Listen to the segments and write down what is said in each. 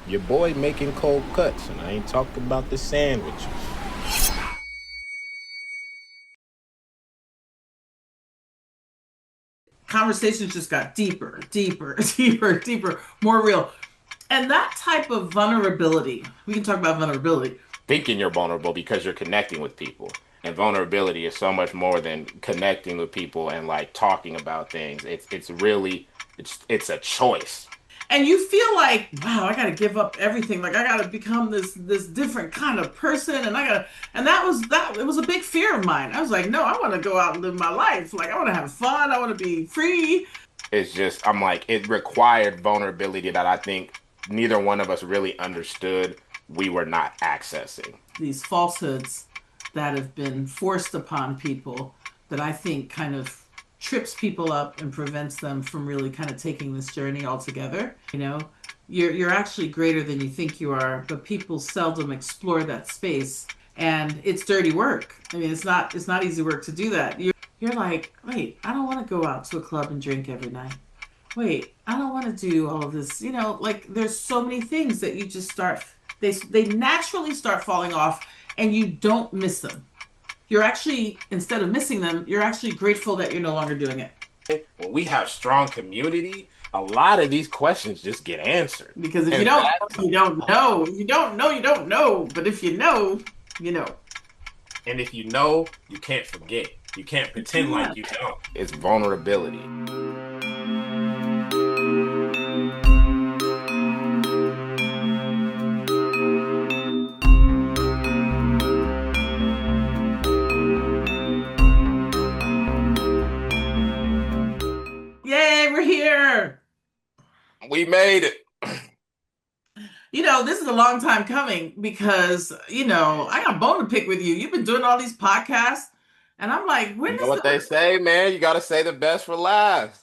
Your boy making cold cuts, and I ain't talking about the sandwiches. Conversations just got deeper, deeper, deeper, deeper, more real. And that type of vulnerability, we can talk about vulnerability. Thinking you're vulnerable because you're connecting with people. And vulnerability is so much more than connecting with people and like talking about things. It's really it's a choice. And you feel like, wow, I got to give up everything. Like I got to become this different kind of person, and and that it was a big fear of mine. I was like, no, I want to go out and live my life. Like I want to have fun. I want to be free. It's just I'm like it required vulnerability that I think neither one of us really understood we were not accessing. These falsehoods that have been forced upon people that I think kind of trips people up and prevents them from really kind of taking this journey altogether. You're actually greater than you think you are, but people seldom explore that space, and it's dirty work. I mean, it's not easy work to do that. You're like, wait, I don't want to go out to a club and drink every night. Wait, I don't want to do all of this. Like there's so many things that you just start they naturally start falling off, and you don't miss them. You're actually, instead of missing them, you're actually grateful that you're no longer doing it. When we have strong community, a lot of these questions just get answered. Because if you And don't, that's you don't know. If you don't know, you don't know. But if you know, you know. and if you know, you can't forget. You can't pretend Yeah. like you don't. It's vulnerability. Yay, we're here. We made it. This is a long time coming because, I got a bone to pick with you. You've been doing all these podcasts, and I'm like, when You know is what they the say, man? You got to say the best for last.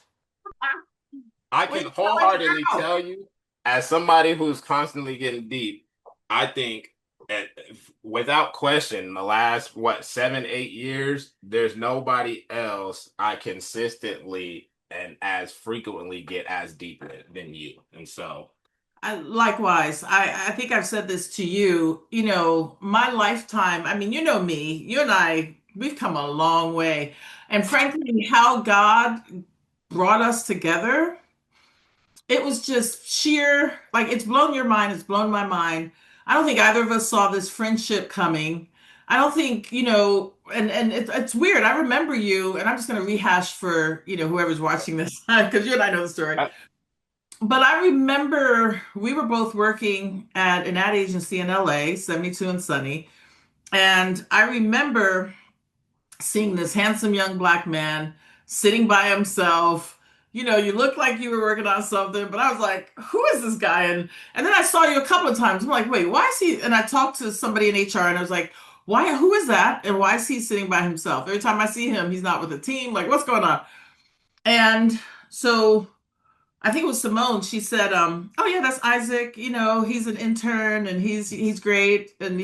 I when can you let it wholeheartedly out? tell you, as somebody who's constantly getting deep, I think that without question, the last, what, 7, 8 years, there's nobody else I consistently and as frequently get as deep than you. And so, Likewise, I think I've said this to you. My lifetime, I mean, you know me, you and I, we've come a long way. And frankly, how God brought us together, it was just sheer, like, it's blown your mind, it's blown my mind. I don't think either of us saw this friendship coming. I don't think, and it's weird. I remember you, and I'm just going to rehash for, whoever's watching this, because you and I know the story. I, But I remember we were both working at an ad agency in LA, 72 and Sunny. And I remember seeing this handsome young black man sitting by himself. You looked like you were working on something, but I was like, who is this guy? And then I saw you a couple of times. I'm like, wait, why is he? And I talked to somebody in HR, and I was like, who is that? And why is he sitting by himself? Every time I see him, he's not with a team. Like, what's going on? And so I think it was Simone. She said, "Oh yeah, that's Isaac. He's an intern and he's great." And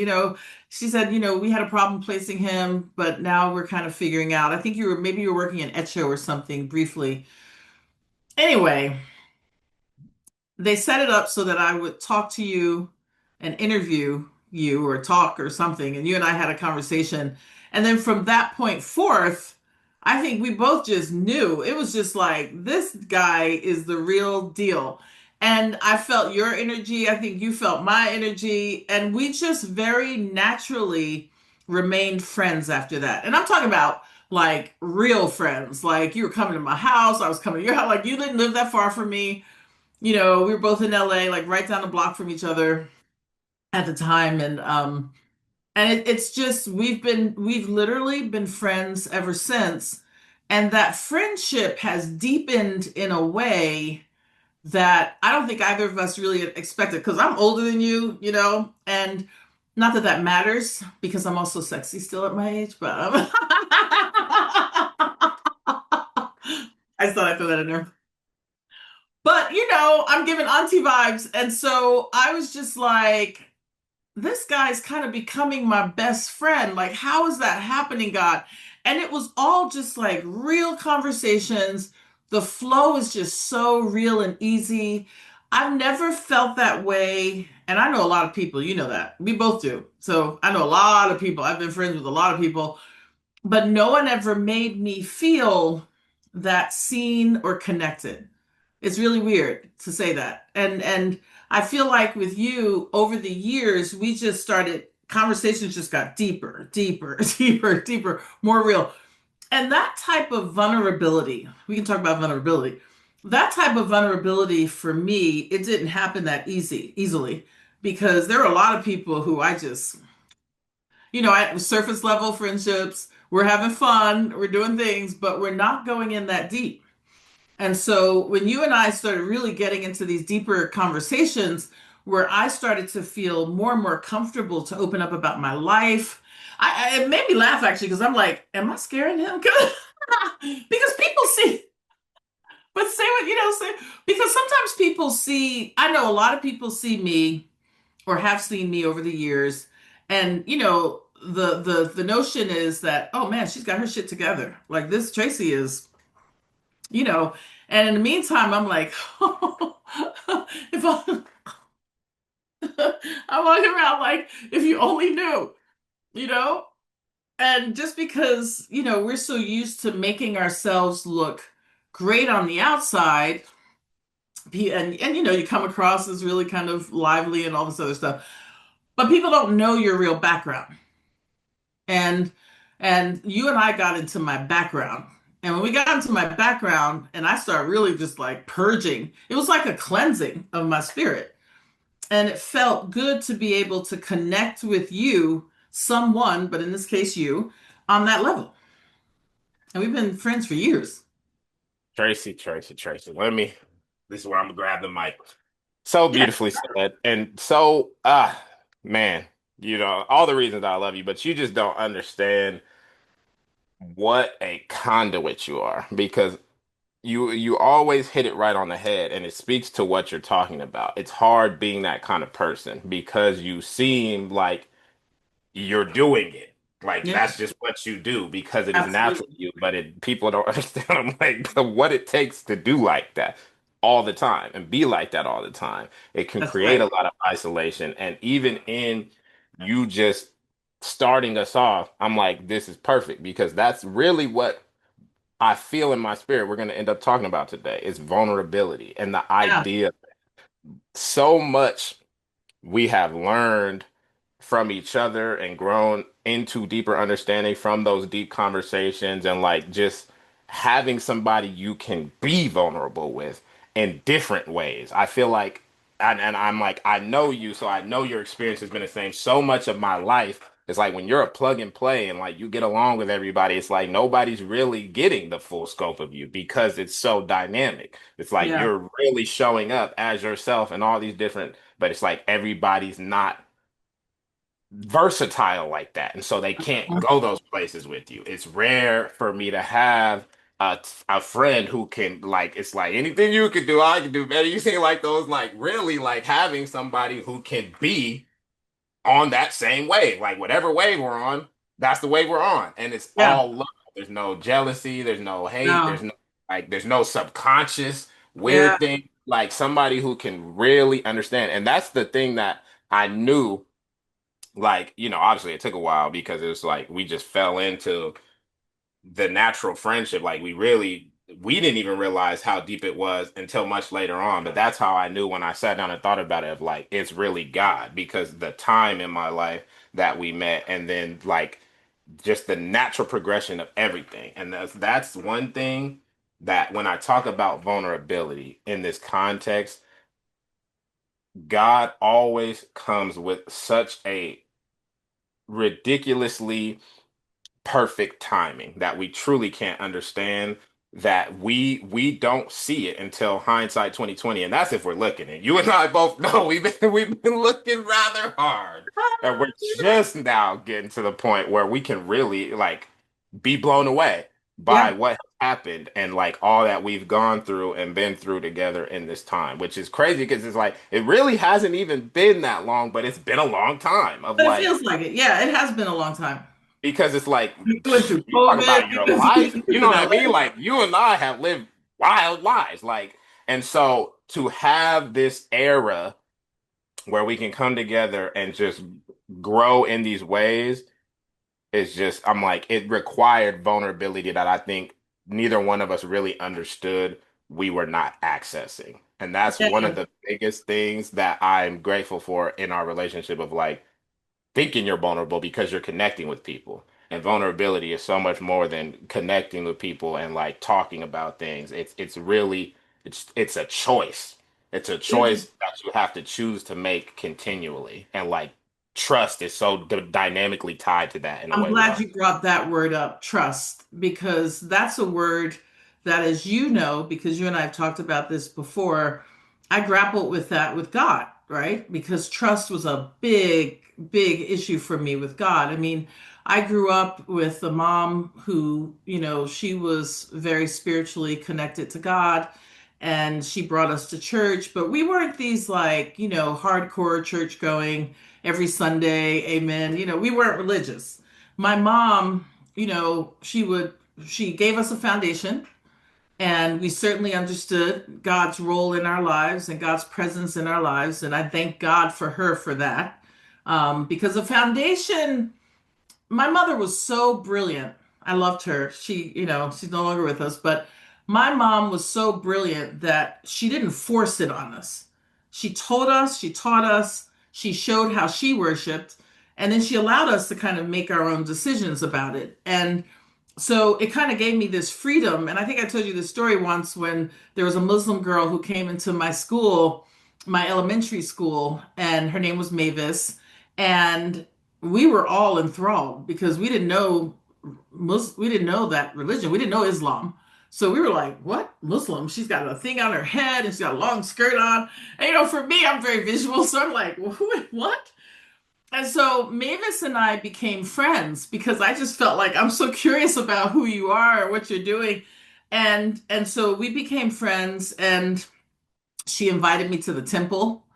she said, we had a problem placing him, but now we're kind of figuring out. I think maybe you were working in Echo or something briefly. Anyway, they set it up so that I would talk to you and interview you or talk or something, and you and I had a conversation. And then from that point forth, I think we both just knew it was just like this guy is the real deal. And I felt your energy. I think you felt my energy. And we just very naturally remained friends after that. And I'm talking about like real friends. Like you were coming to my house, I was coming to your house. Like you didn't live that far from me. We were both in LA, like right down the block from each other at the time. And it's just we've literally been friends ever since. And that friendship has deepened in a way that I don't think either of us really expected because I'm older than you, and not that that matters because I'm also sexy still at my age, but I just thought I'd throw that in there. But I'm giving auntie vibes. And so I was just like, this guy's kind of becoming my best friend. Like, how is that happening, God? And it was all just like real conversations. The flow is just so real and easy. I've never felt that way. And I know a lot of people, you know that. We both do. So I know a lot of people. I've been friends with a lot of people, but no one ever made me feel that seen or connected. It's really weird to say that. And I feel like with you over the years, we just started conversations just got deeper, deeper, deeper, deeper, more real. And that type of vulnerability, we can talk about vulnerability. That type of vulnerability for me, it didn't happen that easily, because there are a lot of people who I just, I surface level friendships, we're having fun, we're doing things, but we're not going in that deep. And so when you and I started really getting into these deeper conversations where I started to feel more and more comfortable to open up about my life, it made me laugh actually because I'm like, am I scaring him? Because people see, but say what, say, because sometimes people see, I know a lot of people see me or have seen me over the years. And, the notion is that, oh man, she's got her shit together. Like this Tracy is, you know, and in the meantime, I'm like, if I, I'm walking around like, if you only knew, you know? And just because, we're so used to making ourselves look great on the outside, and you come across as really kind of lively and all this other stuff, but people don't know your real background. And you and I got into my background. And when we got into my background and I started really just like purging, it was like a cleansing of my spirit. And it felt good to be able to connect with you, someone, but in this case, you, on that level. And we've been friends for years. Tracy. This is where I'm gonna grab the mic. So Yeah. beautifully said. And so, man, all the reasons I love you, but you just don't understand what a conduit you are because you always hit it right on the head and it speaks to what you're talking about. It's hard being that kind of person because you seem like you're doing it. Like Yeah, that's just what you do because it is natural absolutely. to you, but people don't understand. I'm like what it takes to do like that all the time and be like that all the time. It can That's create right. a lot of isolation. And even in you just starting us off, I'm like, this is perfect because that's really what I feel in my spirit we're going to end up talking about today is vulnerability and the Yeah. idea so much we have learned from each other and grown into deeper understanding from those deep conversations and like just having somebody you can be vulnerable with in different ways. I feel like, and I'm like, I know you, so I know your experience has been the same. So much of my life is like when you're a plug and play and like you get along with everybody, it's like nobody's really getting the full scope of you because it's so dynamic. It's like Yeah. you're really showing up as yourself and all these different, but it's like everybody's not versatile like that. And so they can't go those places with you. It's rare for me to have a friend who can like it's like anything you can do, I can do better. You see like those like really like having somebody who can be on that same wave. Like whatever wave we're on, that's the wave we're on. And it's Yeah. all love. There's no jealousy, there's no hate, No. there's no subconscious Yeah. weird thing. Like somebody who can really understand. And that's the thing that I knew like, obviously it took a while because it was like we just fell into the natural friendship. Like we didn't even realize how deep it was until much later on. But that's how I knew when I sat down and thought about it of like it's really God because the time in my life that we met and then like just the natural progression of everything. And that's one thing that when I talk about vulnerability in this context, God always comes with such a ridiculously perfect timing that we truly can't understand that we don't see it until hindsight 2020 and that's if we're looking and you and I both know we've been looking rather hard and we're just now getting to the point where we can really like be blown away by Yeah. what happened and like all that we've gone through and been through together in this time which is crazy because it's like it really hasn't even been that long but it's been a long time of But it like feels like it. Yeah, it has been a long time. because it's like We went through you talk COVID. about We your went through, life, we you lived know in what I LA. mean? Like you and I have lived wild lives, like, and so to have this era where we can come together and just grow in these ways is just, I'm like, it required vulnerability that I think neither one of us really understood we were not accessing. And that's one of Yeah. the biggest things that I'm grateful for in our relationship of like thinking you're vulnerable because you're connecting with people. And vulnerability is so much more than connecting with people and like talking about things. It's really it's a choice. It's a choice that you have to choose to make continually. And like trust is so dynamically tied to that in a I'm way we glad don't. you brought that word up, trust, because that's a word that, as you know, because you and I have talked about this before, I grappled with that with God, right? Because trust was a big, big issue for me with God. I mean, I grew up with a mom who, she was very spiritually connected to God, and she brought us to church, but we weren't these like, hardcore church going every Sunday, amen. We weren't religious. My mom, she gave us a foundation, and we certainly understood God's role in our lives and God's presence in our lives. And I thank God for her for that. Because a foundation, my mother was so brilliant. I loved her. She's no longer with us, but my mom was so brilliant that she didn't force it on us. She told us, she taught us, she showed how she worshiped, and then she allowed us to kind of make our own decisions about it. And so it kind of gave me this freedom. And I think I told you this story once when there was a Muslim girl who came into my school, my elementary school, and her name was Mavis. And we were all enthralled because we didn't know that religion. We didn't know Islam. So we were like, what? Muslim? She's got a thing on her head and she's got a long skirt on. And for me, I'm very visual. So I'm like, what? And so Mavis and I became friends because I just felt like I'm so curious about who you are or what you're doing. And so we became friends, and she invited me to the temple,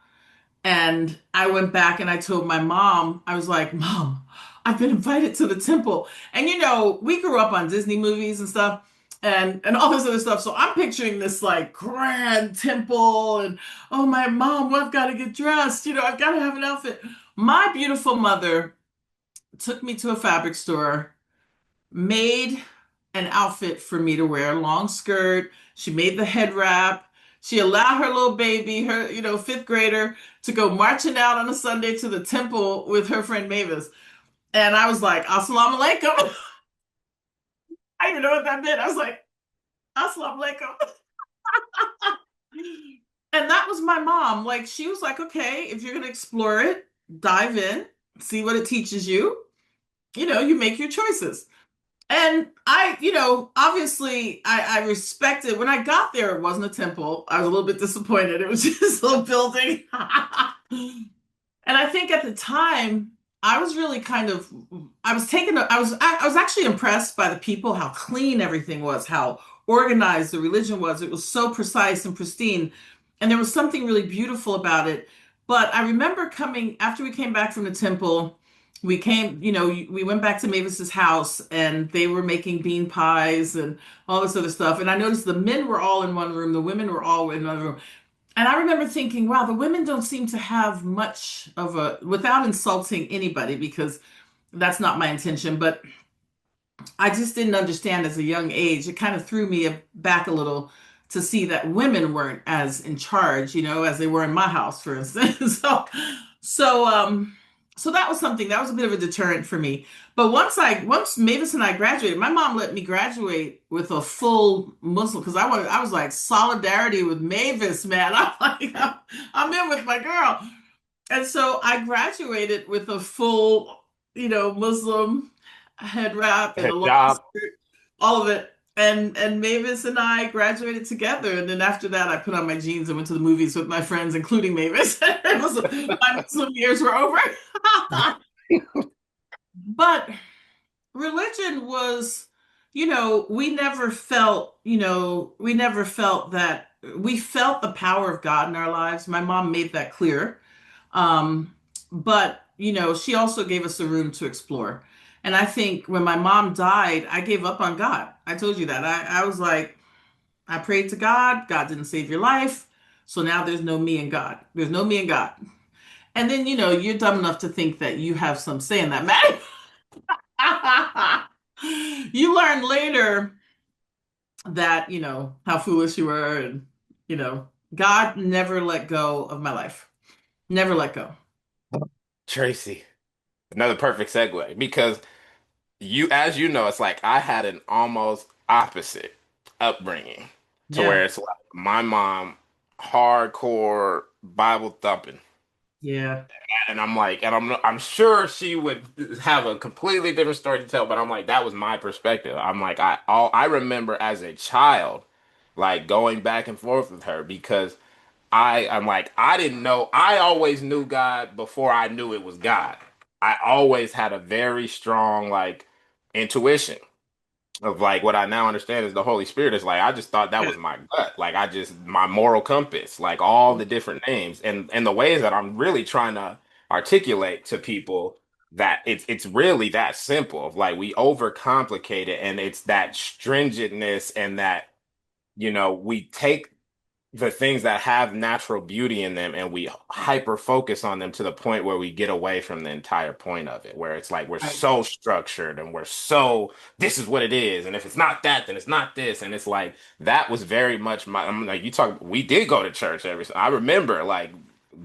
and I went back and I told my mom, I was like, Mom, I've been invited to the temple. And we grew up on Disney movies and stuff, and all this other stuff. So I'm picturing this like grand temple, and oh, my mom, well, I've got to get dressed. I've got to have an outfit. My beautiful mother took me to a fabric store, made an outfit for me to wear, a long skirt. She made the head wrap. She allowed her little baby, her, fifth grader, to go marching out on a Sunday to the temple with her friend Mavis. And I was like, Assalamu alaikum. I didn't even know what that meant. I was like, Assalamu alaikum. And that was my mom. Like, she was like, okay, if you're going to explore it, dive in, see what it teaches you. You make your choices. And I, obviously I respected when I got there, it wasn't a temple. I was a little bit disappointed. It was just a little building. And I think at the time, I was really kind of, I was actually impressed by the people, how clean everything was, how organized the religion was. It was so precise and pristine. And there was something really beautiful about it. But I remember coming, after we came back from the temple, we went back to Mavis's house, and they were making bean pies and all this other stuff. And I noticed the men were all in one room, the women were all in another room. And I remember thinking, wow, the women don't seem to have much of a, without insulting anybody, because that's not my intention, but I just didn't understand as a young age. It kind of threw me back a little to see that women weren't as in charge, as they were in my house, for instance. So, so that was something that was a bit of a deterrent for me. But once Mavis and I graduated, my mom let me graduate with a full Muslim because I was like solidarity with Mavis, man. I'm like, I'm in with my girl. And so I graduated with a full, Muslim head wrap and a long Hijab. skirt, all of it. And Mavis and I graduated together. And then after that, I put on my jeans and went to the movies with my friends, including Mavis. My Muslim years were over. But religion was, we never felt that we felt the power of God in our lives. My mom made that clear. Um, but, she also gave us the room to explore. And I think when my mom died, I gave up on God. I told you that. I was like, I prayed to God. God didn't save your life. So now there's no me and God. There's no me and God. And then, you're dumb enough to think that you have some say in that matter. You learn later that, how foolish you were. And, you know, God never let go of my life. Never let go. Tracy, another perfect segue because as you know, it's like I had an almost opposite upbringing to Yeah. where it's like my mom, hardcore Bible thumping. Yeah. And I'm like, and I'm sure she would have a completely different story to tell, but I'm like, that was my perspective. I'm like, I remember as a child, like going back and forth with her because I'm like, I didn't know, I always knew God before I knew it was God. I always had a very strong like intuition of like what I now understand is the Holy Spirit is like I just thought that Yeah. was my gut, like I just my moral compass, like all the different names and the ways that I'm really trying to articulate to people that it's really that simple of like we overcomplicate it and it's that stringentness and that we take the things that have natural beauty in them and we hyper focus on them to the point where we get away from the entire point of it, where it's like we're Right. so structured and we're so this is what it is, and if it's not that, then it's not this, and it's like that was very much my. I'm like you talk. We did go to church I remember like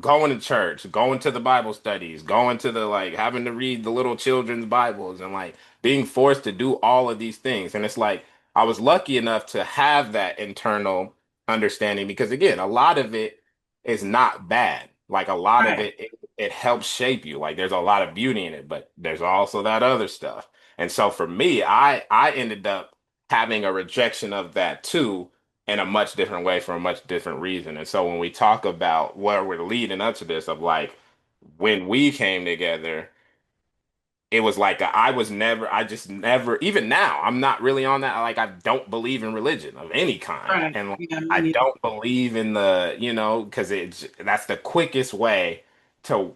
going to church, going to the Bible studies, going to the like having to read the little children's Bibles and like being forced to do all of these things, and it's like I was lucky enough to have that internal understanding because again, a lot of it is not bad. Like a lot of Right. it helps shape you. Like there's a lot of beauty in it, but there's also that other stuff. And so for me, I ended up having a rejection of that too in a much different way for a much different reason. And so when we talk about where we're leading up to this of like when we came together, it was like I just never, even now, I'm not really on that. Like, I don't believe in religion of any kind. Right. And like, Yeah, me I neither. don't believe in because that's the quickest way to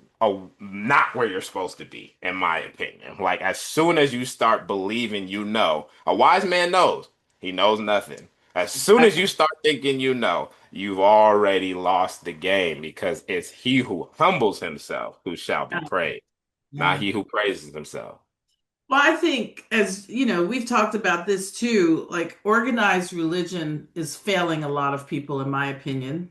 not where you're supposed to be, in my opinion. Like, as soon as you start believing, a wise man knows, he knows nothing. As soon as you Exactly. start thinking you've already lost the game because it's he who humbles himself who shall be Yeah. praised, not Yeah. he who praises himself. Well, I think, as we've talked about this too, like organized religion is failing a lot of people, in my opinion.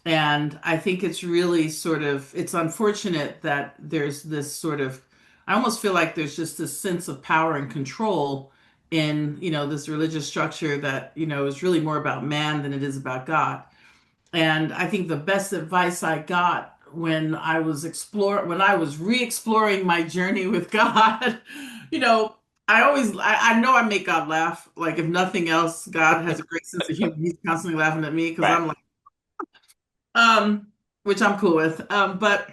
And I think it's really it's unfortunate that there's this I almost feel like there's just this sense of power and control in, this religious structure that, is really more about man than it is about God. And I think the best advice I got when I was re-exploring my journey with God, you know, I know I make God laugh. Like if nothing else, God has a great sense of humor. He's constantly laughing at me because Right. I'm like, um, which I'm cool with. But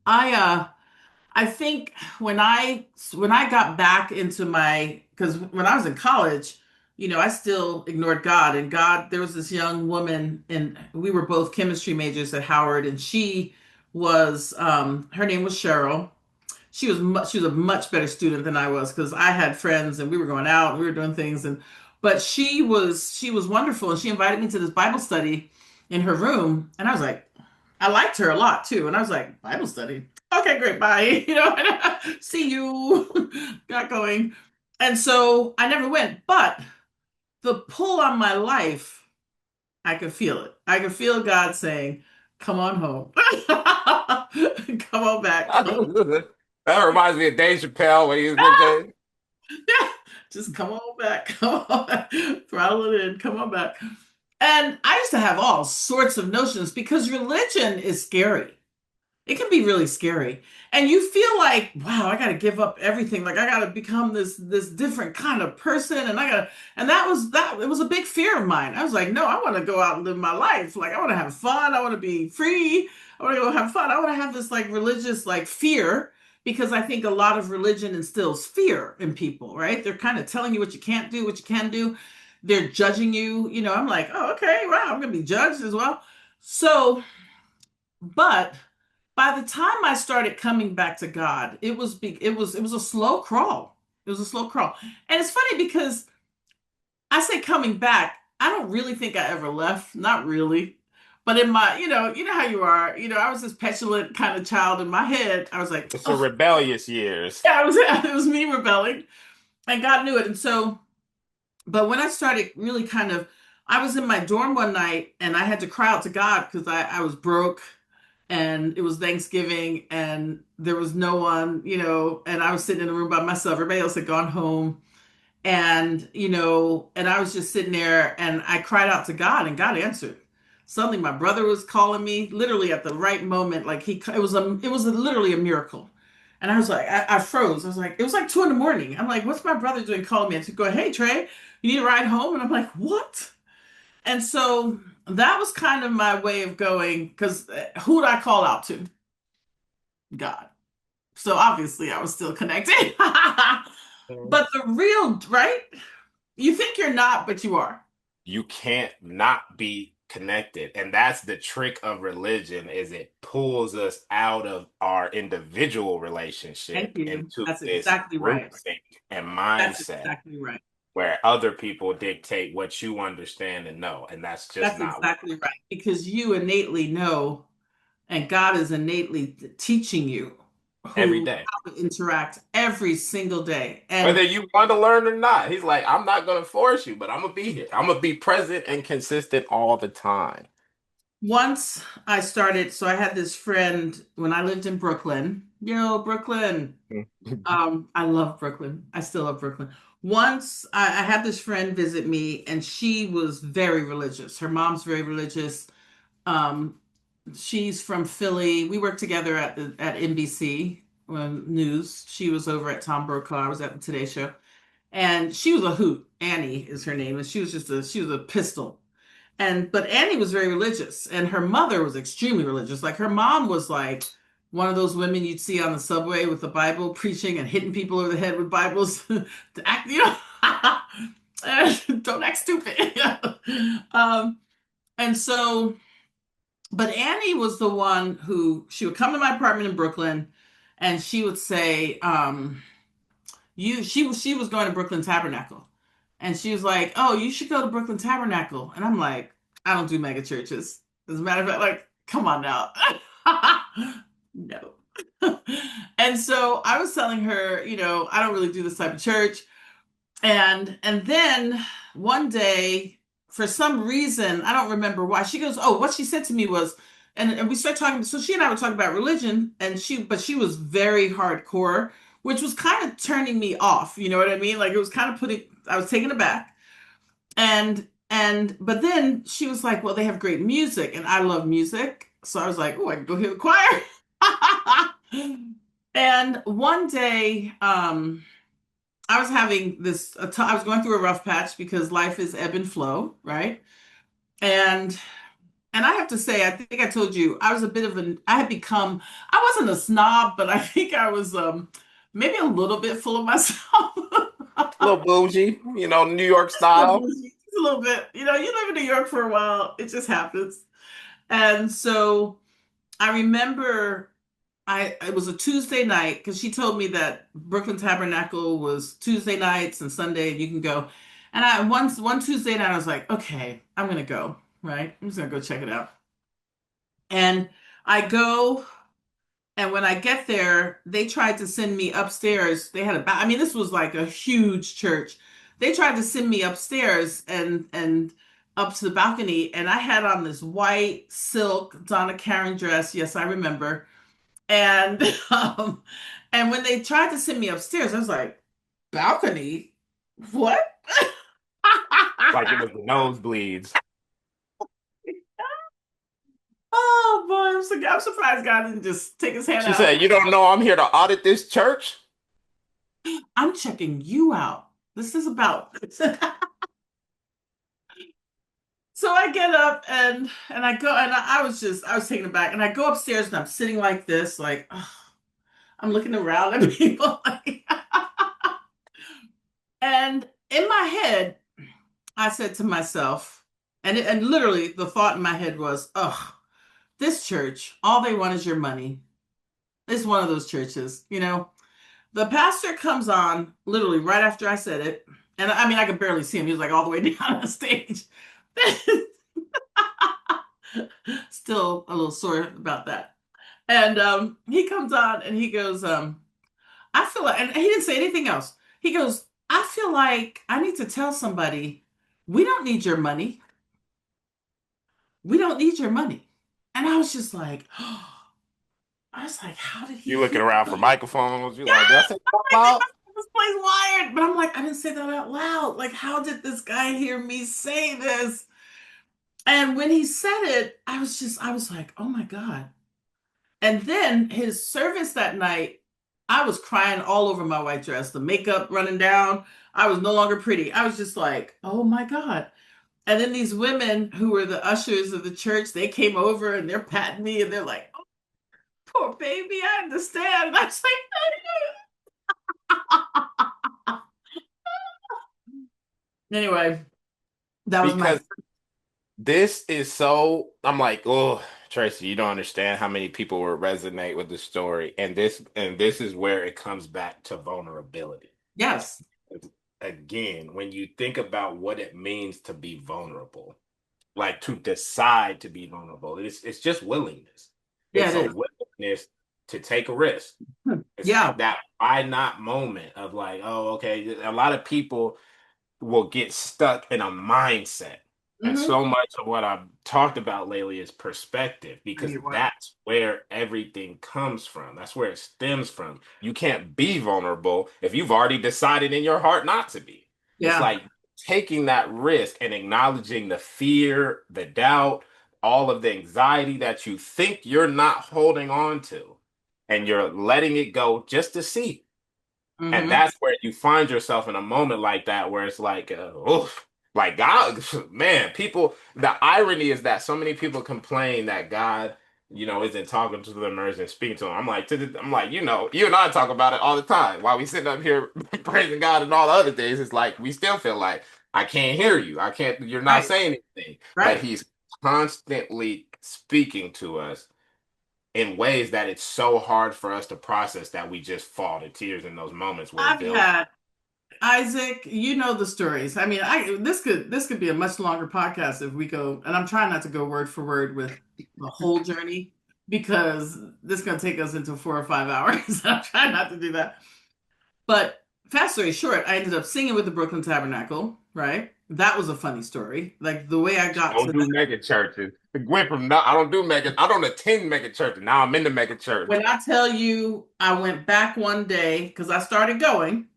I think when I got back into because when I was in college, I still ignored God. And God, there was this young woman, and we were both chemistry majors at Howard, and her name was Cheryl. She was a much better student than I was because I had friends and we were going out and we were doing things, but she was wonderful, and she invited me to this Bible study in her room, and I was like, I liked her a lot too. And I was like, Bible study. Okay, great. Bye. See you. Got going. And so I never went. But the pull on my life, I could feel it. I could feel God saying, come on home. Come on back. That reminds me of Dave Chappelle when he was with Just come on back. Come on back. Throttle it in. Come on back. And I used to have all sorts of notions because religion is scary. It can be really scary. And you feel like, wow, I got to give up everything. Like I got to become this different kind of person, and that it was a big fear of mine. I was like, no, I want to go out and live my life. Like I want to have fun. I want to be free. I want to go have fun. I want to have this like religious like fear because I think a lot of religion instills fear in people, right? They're kind of telling you what you can't do, what you can do. They're judging you. I'm like, oh, okay, wow, I'm going to be judged as well. So, but by the time I started coming back to God, it was a slow crawl. It was a slow crawl. And it's funny because I say coming back, I don't really think I ever left, not really. But in my, you know how you are. I was this petulant kind of child in my head. I was like, It's the oh, rebellious years. yeah, it was me rebelling, and God knew it. And so, but when I started really kind of, I was in my dorm one night and I had to cry out to God because I was broke and it was Thanksgiving and there was no one, and I was sitting in the room by myself. Everybody else had gone home. And, and I was just sitting there and I cried out to God and God answered. Suddenly my brother was calling me literally at the right moment. Like literally a miracle. And I was like, I froze. I was like, it was like 2 in the morning. I'm like, what's my brother doing calling me? And she's going, hey, Trey, you need a ride home? And I'm like, what? And so that was kind of my way of going, because who would I call out to? God. So obviously I was still connected. But the real, right? You think you're not, but you are. You can't not be connected, and that's the trick of religion, is it pulls us out of our individual Thank relationship you. into That's this exactly right. groupthink and That's mindset exactly right. where other people dictate what you understand and know, and that's just That's not what exactly right. Because you innately know, and God is innately teaching you every who day. how to interact every single day. Whether And you want to learn or not, he's like, I'm not going to force you, but I'm going to be here. I'm going to be present and consistent all the time. once I started, so I had this friend when I lived in Brooklyn. Brooklyn. I love Brooklyn. I still love Brooklyn. Once I had this friend visit me, and she was very religious. Her mom's very religious. Um, she's from Philly. We worked together at NBC News. She was over at Tom Brokaw. I was at the Today Show, and she was a hoot. Annie is her name, and she was a pistol. And but Annie was very religious, and her mother was extremely religious. Like her mom was like one of those women you'd see on the subway with the Bible preaching and hitting people over the head with Bibles to act, don't act stupid. um, and so, but Annie was the one who she would come to my apartment in Brooklyn, and she would say, she was going to Brooklyn Tabernacle, and she was like, "Oh, you should go to Brooklyn Tabernacle," and I'm like, "I don't do mega churches." As a matter of fact, like, come on now, no. And so I was telling her, I don't really do this type of church. And then one day, for some reason, I don't remember why, she goes, "Oh, what she said to me was," and we started talking. So she and I were talking about religion, and she was very hardcore, which was kind of turning me off. You know what I mean? Like it was kind of I was taken aback. But then she was like, "Well, they have great music, and I love music." So I was like, "Oh, I can go hear the choir." And one day, I was having I was going through a rough patch because life is ebb and flow, right? And and I have to say, I think I told you I was a bit of I had become, I wasn't a snob, but I think I was maybe a little bit full of myself. A little bougie, New York Just a little style. bougie, just a little bit. You live in New York for a while, it just happens. And so I remember it was a Tuesday night because she told me that Brooklyn Tabernacle was Tuesday nights and Sunday you can go. And I one Tuesday night I was like, okay, I'm gonna go, right? I'm just gonna go check it out. And I go, and when I get there, they tried to send me upstairs. They had I mean, this was like a huge church. They tried to send me upstairs and up to the balcony, and I had on this white silk Donna Karan dress. Yes, I remember. And and when they tried to send me upstairs, I was like, balcony? What? Like it was the nosebleeds. Oh boy, I'm surprised God didn't just take his hand She out. said, "You don't know I'm here to audit this church?" I'm checking you out. This is about so I get up and I go, and I was taken aback, and I go upstairs and I'm sitting like this, like ugh, I'm looking around at people like, and in my head I said to myself, and literally the thought in my head was, "Oh, this church, all they want is your money." It's one of those churches, you know. The pastor comes on literally right after I said it, and I mean I could barely see him. He was like all the way down the stage. Still a little sore about that. And he comes on and he goes, I feel like, and he didn't say anything else. He goes, I feel like I need to tell somebody, we don't need your money. We don't need your money. And I was just like, I was like, how did he You hear looking around for me? microphones? You Yeah, like, did I say that I'm out like, they loud? must have this place wired. But I'm like, I didn't say that out loud. Like, how did this guy hear me say this? And when he said it, I was like, oh my God. And then his service that night, I was crying all over my white dress, the makeup running down. I was no longer pretty. I was just like, oh my God. And then these women who were the ushers of the church, they came over and they're patting me and they're like, oh, poor baby, I understand. And I was like, anyway, that was my, Because this is so, I'm like, oh, Tracy, you don't understand how many people will resonate with the story. And this is where it comes back to vulnerability. yes. Again, when you think about what it means to be vulnerable, like to decide to be vulnerable, it's just willingness. Yeah, It's it a is. willingness to take a risk. It's Yeah. that why not moment of like, oh, okay. A lot of people will get stuck in a mindset. And Hmm. so much of what I've talked about lately is perspective I because need water. that's where everything comes from. That's where it stems from. You can't be vulnerable if you've already decided in your heart not to be. It's Yeah. like taking that risk and acknowledging the fear, the doubt, all of the anxiety that you think you're not holding on to, and you're letting it go just to see. And Hmm. that's where you find yourself in a moment like that, where it's like, oof, like God, man, people, the irony is that so many people complain that God, isn't talking to them or isn't speaking to them. I'm like, you and I talk about it all the time. While we sitting up here praising God and all the other days, it's like, we still feel like, I can't hear you. I can't, you're not Right. saying anything, but Right. he's constantly speaking to us in ways that it's so hard for us to process that we just fall to tears in those moments where I've they'll had Isaac, you know the stories. I mean, I this could be a much longer podcast if we go, and I'm trying not to go word for word with the whole journey because this is gonna take us into 4 or 5 hours. I'm trying not to do that. But fast story short, I ended up singing with the Brooklyn Tabernacle, right? That was a funny story. Like the way I got don't to do that. mega churches. It went from no, I don't attend mega churches. Now I'm in the mega church. When I tell you, I went back one day because I started going.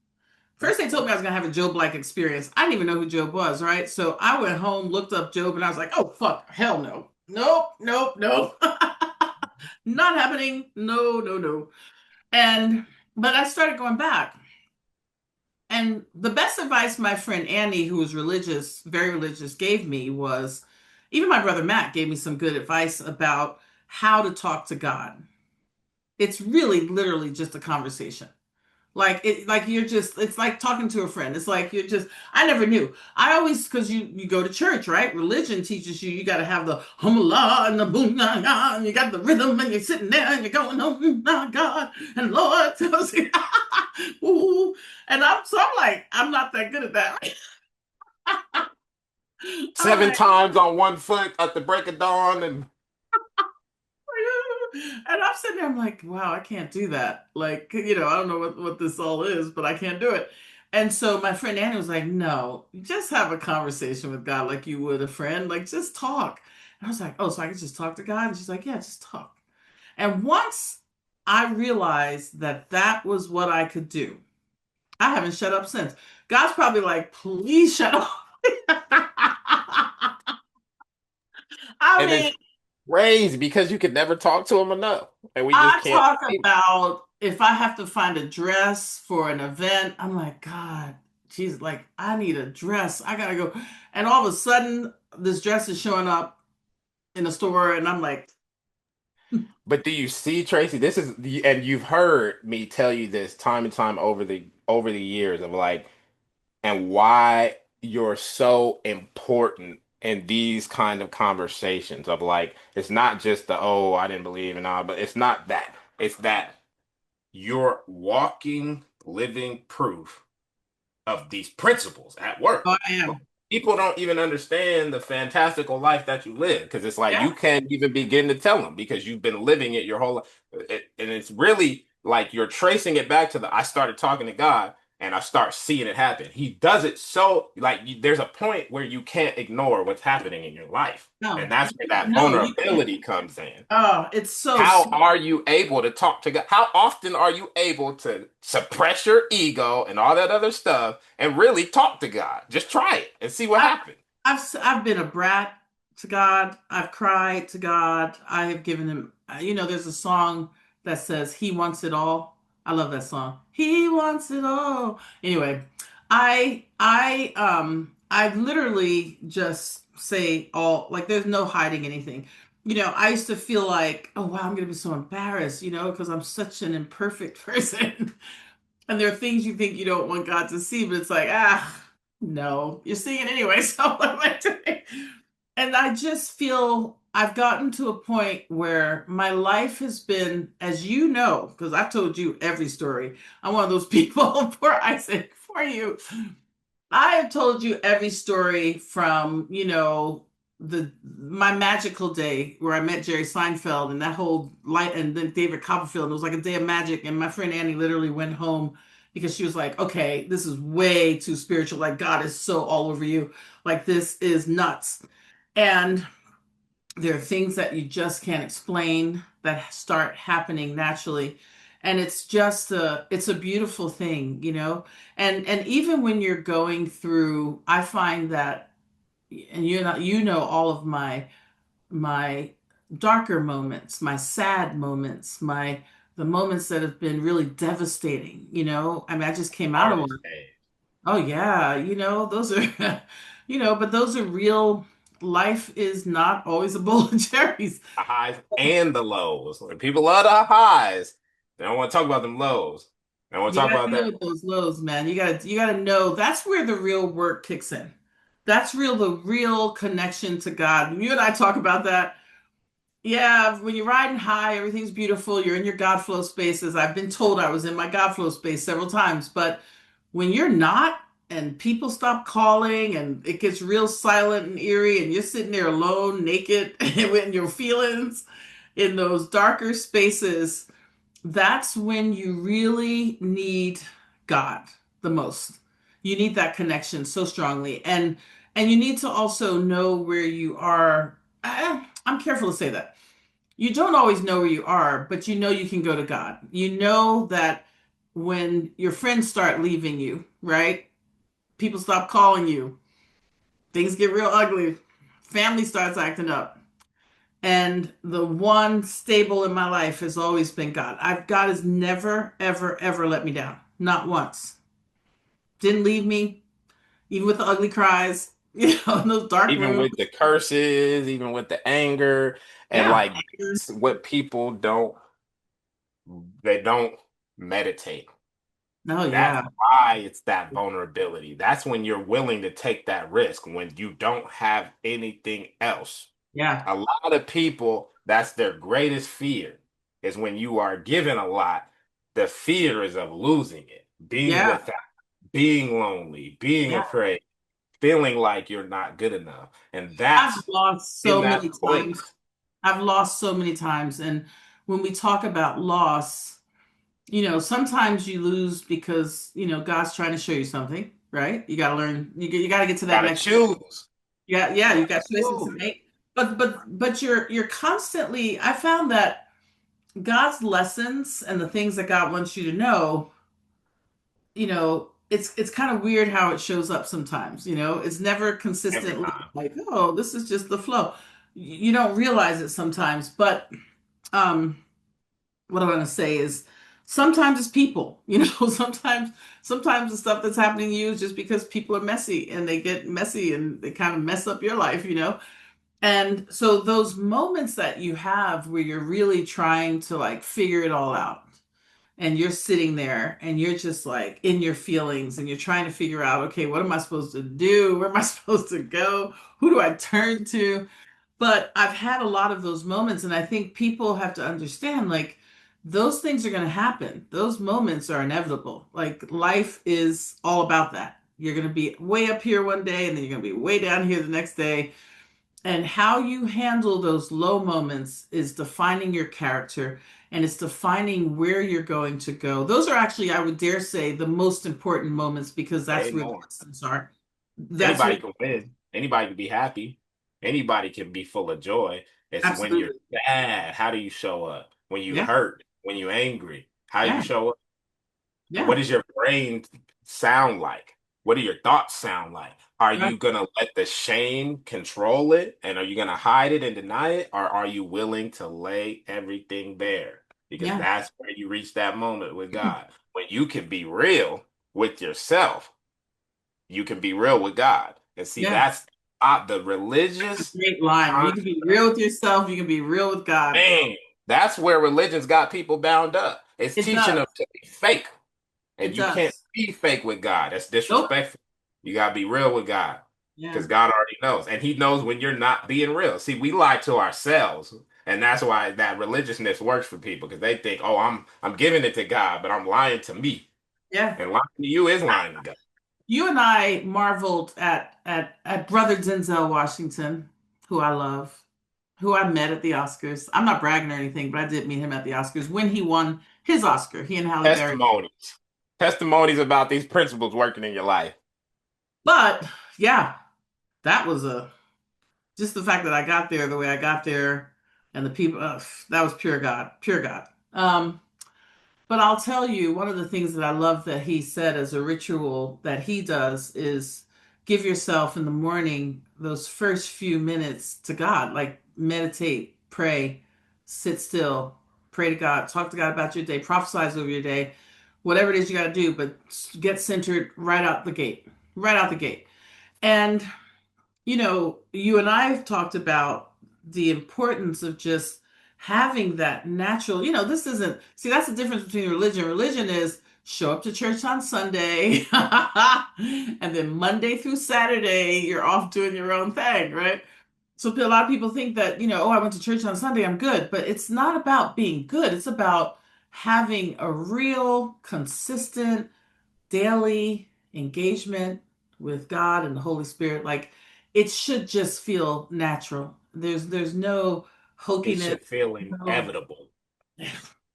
First, they told me I was gonna have a Job-like experience. I didn't even know who Job was, right? So I went home, looked up Job, and I was like, "Oh fuck, hell no, nope, nope, nope, not happening. No, no, no." And but I started going back, and the best advice my friend Annie, who was religious, very religious, gave me was, even my brother Matt gave me some good advice about how to talk to God. It's really literally just a conversation. Like you're just, it's like talking to a friend. It's like you're just, I never knew. I always, because you go to church, right? Religion teaches you got to have the humla and the boom, nah, nah, and you got the rhythm and you're sitting there and you're going, oh my God and Lord. So I was like, ooh. And I'm like, I'm not that good at that. I'm Seven like, times on one foot at the break of dawn, and and I'm sitting there, I'm like, wow, I can't do that. Like, I don't know what this all is, but I can't do it. And so my friend Annie was like, no, just have a conversation with God like you would a friend. Like, just talk. And I was like, oh, so I can just talk to God? And she's like, yeah, just talk. And once I realized that that was what I could do, I haven't shut up since. God's probably like, please shut up. I and mean, it's crazy because you could never talk to him enough, and we just I can't. talk about if I have to find a dress for an event, I'm like, God, geez, like I need a dress. I gotta go. And all of a sudden, this dress is showing up in the store, and I'm like, But do you see, Tracy? This is the, and you've heard me tell you this time and time over the years of like, and why you're so important in these kind of conversations of like, it's not just the, oh, I didn't believe in all, but it's not that. It's that you're walking, living proof of these principles at oh, work. I am. people don't even understand the fantastical life that you live because it's like Yeah. you can't even begin to tell them because you've been living it your whole life. And it's really like you're tracing it back to the I started talking to God and I start seeing it happen. He does it so like there's a point where you can't ignore what's happening in your life. And No, that's where that no, you can't. vulnerability comes in. Oh, it's so How are you able to talk to God? How often are you able to suppress your ego and all that other stuff and really talk to God? Just try it and see what I, happens. I've been a brat to God. I've cried to God. I have given him, there's a song that says he wants it all. I love that song. He wants it all. Anyway, I literally just say all, like there's no hiding anything. I used to feel like, oh wow, I'm gonna be so embarrassed, because I'm such an imperfect person. And there are things you think you don't want God to see, but it's like, no, you're seeing it anyway. So what am I doing? And I just feel I've gotten to a point where my life has been, as you know, because I've told you every story. I'm one of those people, poor Isaac, for you. I have told you every story from, the my magical day where I met Jerry Seinfeld and that whole light and then David Copperfield. It was like a day of magic. And my friend Annie literally went home because she was like, okay, this is way too spiritual. Like God is so all over you. Like this is nuts. And there are things that you just can't explain that start happening naturally. And it's a beautiful thing, and even when you're going through, I find that, and you know all of my darker moments, my sad moments, the moments that have been really devastating. I mean, I just came out of one. Hardest day. Oh yeah, those are but those are real. Life is not always a bowl of cherries. The highs and the lows. Like, people love the highs. They don't want to talk about them lows. They want to You talk got to about deal that. with those lows, man. You got to know that's where the real work kicks in. That's the real connection to God. You and I talk about that. Yeah, when you're riding high, everything's beautiful. You're in your God flow spaces. I've been told I was in my God flow space several times, but when you're not, and people stop calling, and it gets real silent and eerie, and you're sitting there alone, naked, with your feelings in those darker spaces, that's when you really need God the most. You need that connection so strongly, and you need to also know where you are. I'm careful to say that you don't always know where you are, but you know you can go to God. You know that when your friends start leaving you, right? People stop calling you, things get real ugly, family starts acting up. And the one stable in my life has always been God. God has never, ever, ever let me down. Not once. Didn't leave me, even with the ugly cries, in those dark Even rooms. with the curses, even with the anger, and Yeah. like that's what people don't they don't meditate. Oh, That's yeah. why it's that vulnerability. That's when you're willing to take that risk when you don't have anything else. Yeah. A lot of people, that's their greatest fear, is when you are given a lot, the fear is of losing it, being Yeah. without, being lonely, being Yeah. afraid, feeling like you're not good enough. And I've that's lost in so that many times. place. I've lost so many times. And when we talk about loss, sometimes you lose because, God's trying to show you something, right? You got to learn, you got to get to that Gotta next. choose. Yeah, yeah, You you gotta got choices to choose. make. But you're constantly, I found that God's lessons and the things that God wants you to know, it's kind of weird how it shows up sometimes, it's never Every consistently time. like, oh, this is just the flow. You don't realize it sometimes, but um what I want to say is sometimes it's people, sometimes the stuff that's happening to you is just because people are messy and they get messy and they kind of mess up your life. And so those moments that you have where you're really trying to like figure it all out and you're sitting there and you're just like in your feelings and you're trying to figure out, okay, what am I supposed to do? Where am I supposed to go? Who do I turn to? But I've had a lot of those moments, and I think people have to understand like those things are going to happen. Those moments are inevitable. Like life is all about that. You're going to be way up here one day and then you're going to be way down here the next day. And how you handle those low moments is defining your character and it's defining where you're going to go. Those are actually, I would dare say, the most important moments because that's where the Amen. lessons are. That's where, Anybody can win. Anybody can be happy. Anybody can be full of joy. It's when you're absolutely. sad, how do you show up? When you Yeah. hurt, when you're angry, how you Yeah. show up? What Yeah. does your brain sound like? What do your thoughts sound like? Are Right. you gonna let the shame control it? And are you gonna hide it and deny it? Or are you willing to lay everything bare? Because Yeah. that's where you reach that moment with God. When you can be real with yourself, you can be real with God. And see, Yeah. that's the religious Great line. When you can be construct. real with yourself, you can be real with God. Man, that's where religion's got people bound up. It's It teaching does. them to be fake. It And you can't does. be fake with God. That's Nope. disrespectful. You gotta be real with God. Yeah. Because God already knows. And He knows when you're not being real. See, we lie to ourselves. And that's why that religiousness works for people, because they think, oh, I'm giving it to God, but I'm lying to me. Yeah. And lying to you is lying to God. You and I marveled at brother Denzel Washington, who I love, who I met at the Oscars. I'm not bragging or anything, but I did meet him at the Oscars when he won his Oscar. He and Halle Berry. Testimonies. Testimonies about these principles working in your life. But yeah, that was a just the fact that I got there the way I got there, and the people. That was pure God, pure God. But I'll tell you, one of the things that I love that he said as a ritual that he does is give yourself in the morning those first few minutes to God, like meditate, pray, sit still, pray to God, talk to God about your day, prophesize over your day, whatever it is you got to do, but get centered right out the gate, right out the gate. And you and I have talked about the importance of just having that natural, this isn't, see, that's the difference between religion. Religion is show up to church on Sunday, and then Monday through Saturday, you're off doing your own thing, right? So a lot of people think that, oh, I went to church on Sunday, I'm good. But it's not about being good. It's about having a real, consistent, daily engagement with God and the Holy Spirit, like it should just feel natural. There's no It hokiness. should feel No, inevitable.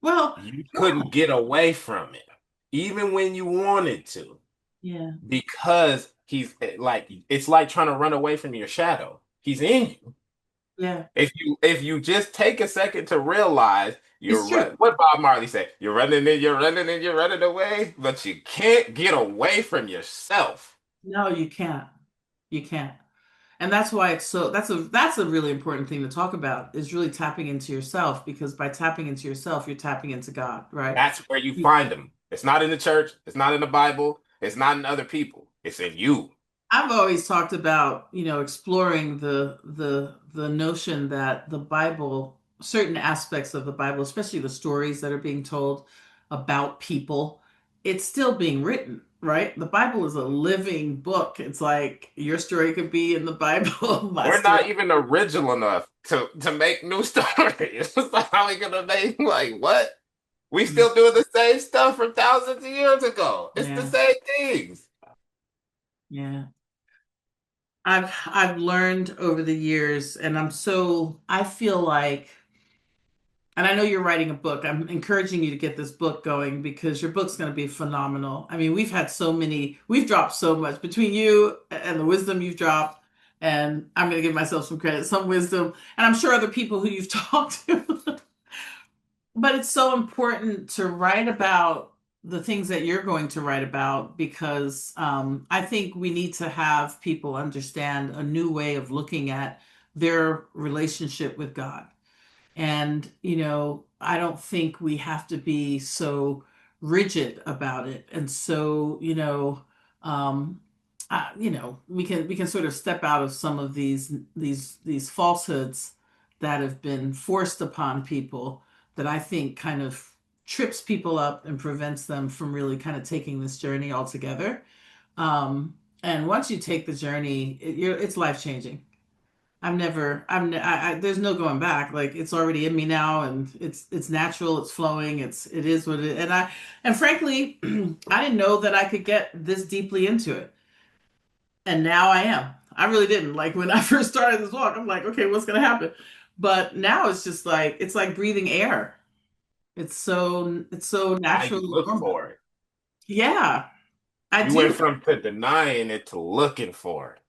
well, You couldn't no. get away from it, even when you wanted to. Yeah, Because he's like it's like trying to run away from your shadow. He's in you. yeah, If you just take a second to realize it's true. what Bob Marley said, you're running away, but you can't get away from yourself. No, you can't. You can't. And that's why it's so that's a really important thing to talk about is really tapping into yourself because by tapping into yourself, you're tapping into God, right? That's where you find them. It's not in the church, it's not in the Bible, it's not in other people. It's in you. I've always talked about, exploring the notion that the Bible, certain aspects of the Bible, especially the stories that are being told about people, it's still being written, right? The Bible is a living book. It's like your story could be in the Bible, my We're story. not even original enough to make new stories. It's like, how are we gonna make like what? We still doing the same stuff from thousands of years ago. It's the Yeah, same things. yeah. I've learned over the years, and I feel like, and I know you're writing a book. I'm encouraging you to get this book going because your book's going to be phenomenal. I mean, we've dropped so much between you and the wisdom you've dropped. And I'm going to give myself some credit, some wisdom, and I'm sure other people who you've talked to. But it's so important to write about the things that you're going to write about because I think we need to have people understand a new way of looking at their relationship with God. And, I don't think we have to be so rigid about it. And so, um, we can sort of step out of some of these falsehoods that have been forced upon people that I think kind of trips people up and prevents them from really kind of taking this journey altogether. And once you take the journey, it's life changing. There's no going back. Like it's already in me now, and it's natural. It's flowing. It is what it. And frankly, I didn't know that I could get this deeply into it. And now I am. I really didn't. Like when I first started this walk, I'm like, okay, what's gonna happen? But now it's like breathing air. It's so Now you naturally look normal. for it. Yeah, I You went do. from to denying it to looking for it.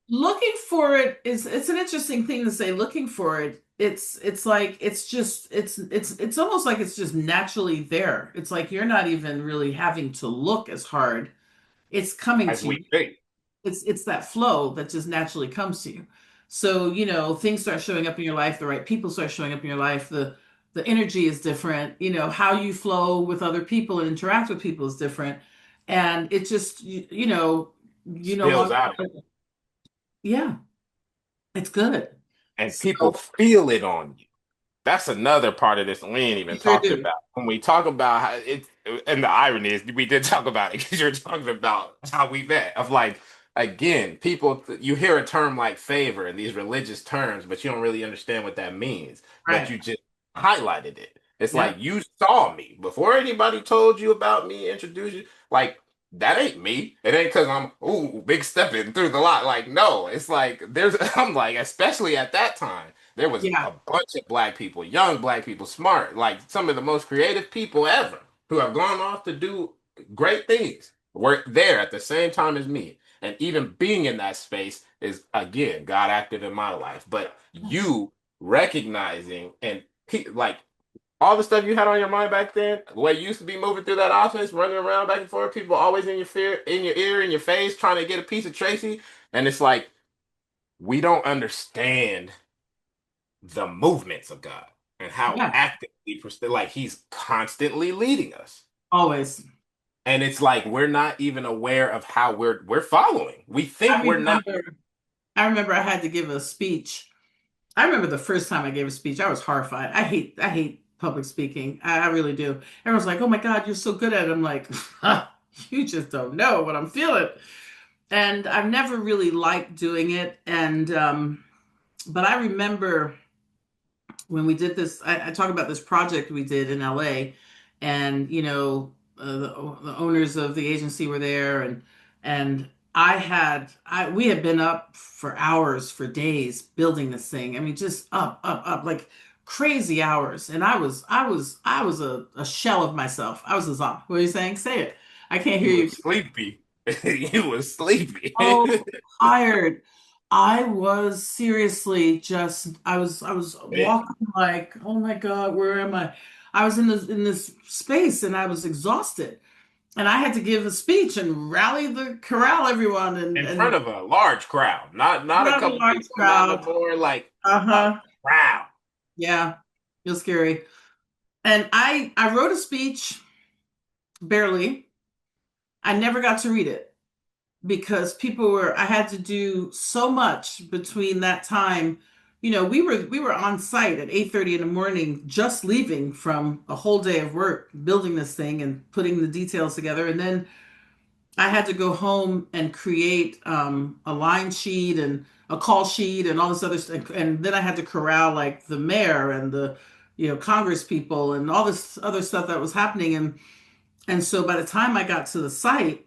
Looking for it is it's an interesting thing to say. Looking for it, it's like it's just it's almost like it's just naturally there. It's like you're not even really having to look as hard. It's coming As to you. we think. It's that flow that just naturally comes to you. So, things start showing up in your life, the right people start showing up in your life, the energy is different, how you flow with other people and interact with people is different. And it just you no Spills longer, out. yeah, it's good. And people So feel it on you. That's another part of this we ain't you even sure talked do. about. When we talk about how it, and the irony is we did talk about it because you're talking about how we met. Of like, again, people, you hear a term like favor and these religious terms, but you don't really understand what that means. But Right. you just highlighted it. It's like Yep. you saw me before anybody told you about me, introduced you. Like, that ain't me. It ain't because I'm, ooh, big stepping through the lot. Like, no, it's like, I'm like, especially at that time. There was Yeah. a bunch of black people, young black people, smart, like some of the most creative people ever, who have gone off to do great things, were there at the same time as me. And even being in that space is, again, God active in my life. But you recognizing and like all the stuff you had on your mind back then, the way you used to be moving through that office, running around back and forth, people always in your fear, in your ear, in your face, trying to get a piece of Tracy. And it's like, we don't understand the movements of God and how Yeah. actively, like he's constantly leading us. Always. And it's like we're not even aware of how we're following. We I think we're not. remember I remember I had to give a speech. I remember the first time I gave a speech, I was horrified. I hate public speaking. I really do. Everyone's like, "Oh my God, you're so good at it." I'm like, "You just don't know what I'm feeling." And I've never really liked doing it. And but I remember when we did this, I talk about this project we did in LA, and the owners of the agency were there, and we had been up for hours, for days, building this thing. I mean, just up, like crazy hours. And I was a shell of myself. I was a zombie. What are you saying? Say it. I can't hear You you. was sleepy. You was sleepy. So tired. I was seriously just I was Man, walking like, oh my God, where am I? I was in this space and I was exhausted. And I had to give a speech and rally the corral everyone in front and of a large crowd, not a not a couple large people, not no crowd. more, like a Uh-huh. crowd. Yeah. Feel scary. And I wrote a speech barely. I never got to read it, because I had to do so much between that time. We were on site at 8:30 in the morning, just leaving from a whole day of work building this thing and putting the details together. And then I had to go home and create a line sheet and a call sheet and all this other stuff. And then I had to corral like the mayor and the Congress people and all this other stuff that was happening. And so by the time I got to the site,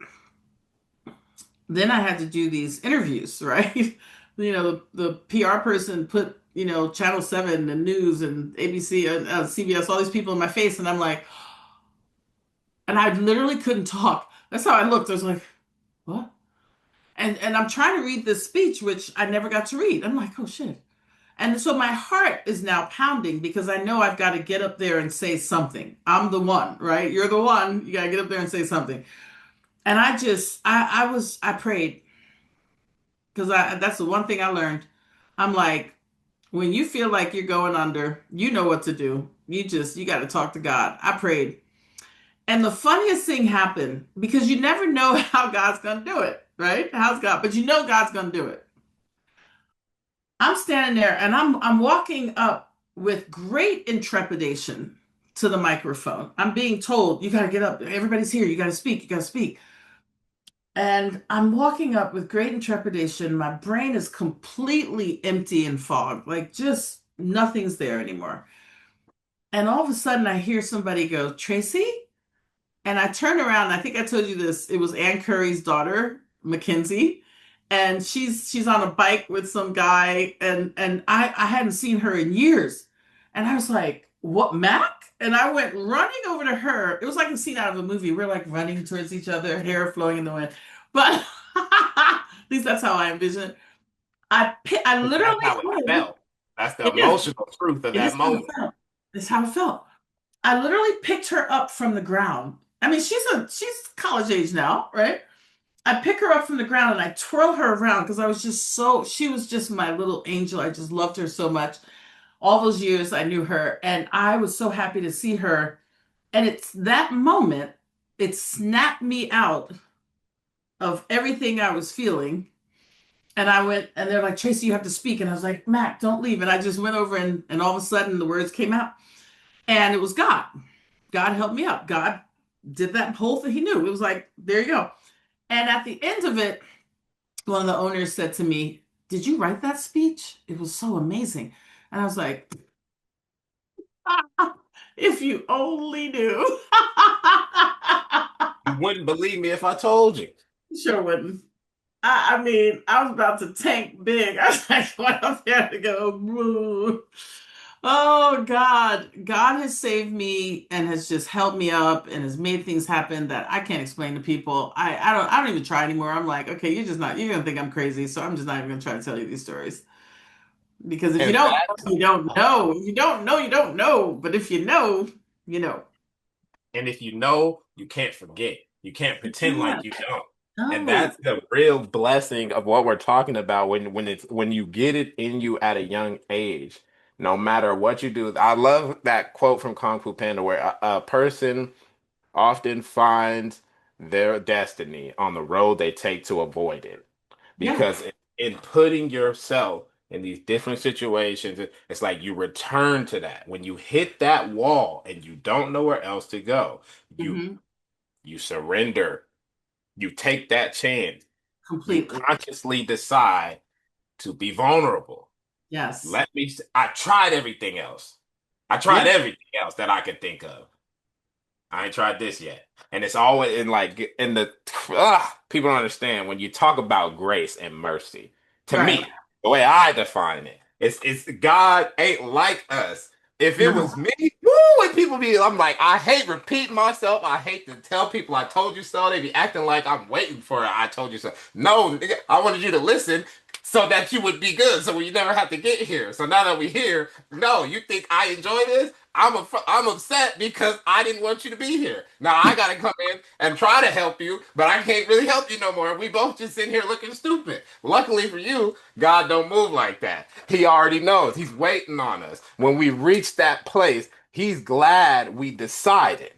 then I had to do these interviews, right? The PR person put, Channel 7 and news and ABC and CBS, all these people in my face. And I'm like, and I literally couldn't talk. That's how I looked. I was like, what? And I'm trying to read this speech, which I never got to read. I'm like, oh shit. And so my heart is now pounding because I know I've got to get up there and say something. I'm the one, right? You're the one. You got to get up there and say something. And I prayed, because that's the one thing I learned. I'm like, when you feel like you're going under, you know what to do. You got to talk to God. I prayed. And the funniest thing happened, because you never know how God's going to do it, right? How's God? But you know God's going to do it. I'm standing there and I'm walking up with great intrepidation to the microphone. I'm being told, you got to get up. Everybody's here. You got to speak. You got to speak. And I'm walking up with great intrepidation. My brain is completely empty and fogged, like just nothing's there anymore. And all of a sudden, I hear somebody go, Tracy? And I turn around. I think I told you this. It was Ann Curry's daughter, Mackenzie. and she's on a bike with some guy, and I hadn't seen her in years, and I was like, "What, Mac?" And I went running over to her. It was like a scene out of a movie. We're like running towards each other, hair flowing in the wind, but at least that's how I envision it. I That's literally how it hid. felt. That's the It is. emotional truth of It that is how it moment. felt. It's how it felt. I literally picked her up from the ground. I mean, she's college age now, right? I pick her up from the ground and I twirl her around because I was just so, she was just my little angel. I just loved her so much. All those years I knew her and I was so happy to see her. And it's that moment, it snapped me out of everything I was feeling. And I went, and they're like, Tracy, you have to speak. And I was like, Mac, don't leave. And I just went over and all of a sudden the words came out. And it was God. God helped me up. God did that whole thing. He knew. It was like, there you go. And at the end of it, one of the owners said to me, "Did you write that speech? It was so amazing." And I was like, if you only knew. You wouldn't believe me if I told you. Sure wouldn't. I mean, I was about to tank big. I was like, went up there to go, boo. Oh God, God has saved me and has just helped me up and has made things happen that I can't explain to people. I don't even try anymore. I'm like, okay, you're gonna think I'm crazy, so I'm just not even gonna try to tell you these stories. Because if you And don't know, that's you don't know. If you don't know, you don't know. But if you know, you know. And if you know, you can't forget. You can't pretend Yeah. like you don't. And No. that's the real blessing of what we're talking about when you get it in you at a young age. No matter what you do. I love that quote from Kung Fu Panda where a person often finds their destiny on the road they take to avoid it. Yeah. Because in putting yourself in these different situations, it's like you return to that. When you hit that wall and you don't know where else to go, you Hmm. you surrender. You take that chance. You Completely. consciously decide to be vulnerable. Yes. I tried everything else. I tried Yeah. everything else that I could think of. I ain't tried this yet. And it's always in like in the people don't understand when you talk about grace and mercy. To Right. me, the way I define it, it's God ain't like us. If it No. was me, woo, and people be, I'm like, I hate repeating myself. I hate to tell people I told you so. They be acting like I'm waiting for it. I told you so. No, nigga, I wanted you to listen so that you would be good. So we never have to get here. So now that we're here, no, you think I enjoy this? I'm upset because I didn't want you to be here. Now I gotta come in and try to help you, but I can't really help you no more. We both just sitting here looking stupid. Luckily for you, God don't move like that. He already knows. He's waiting on us. When we reach that place, he's glad we decided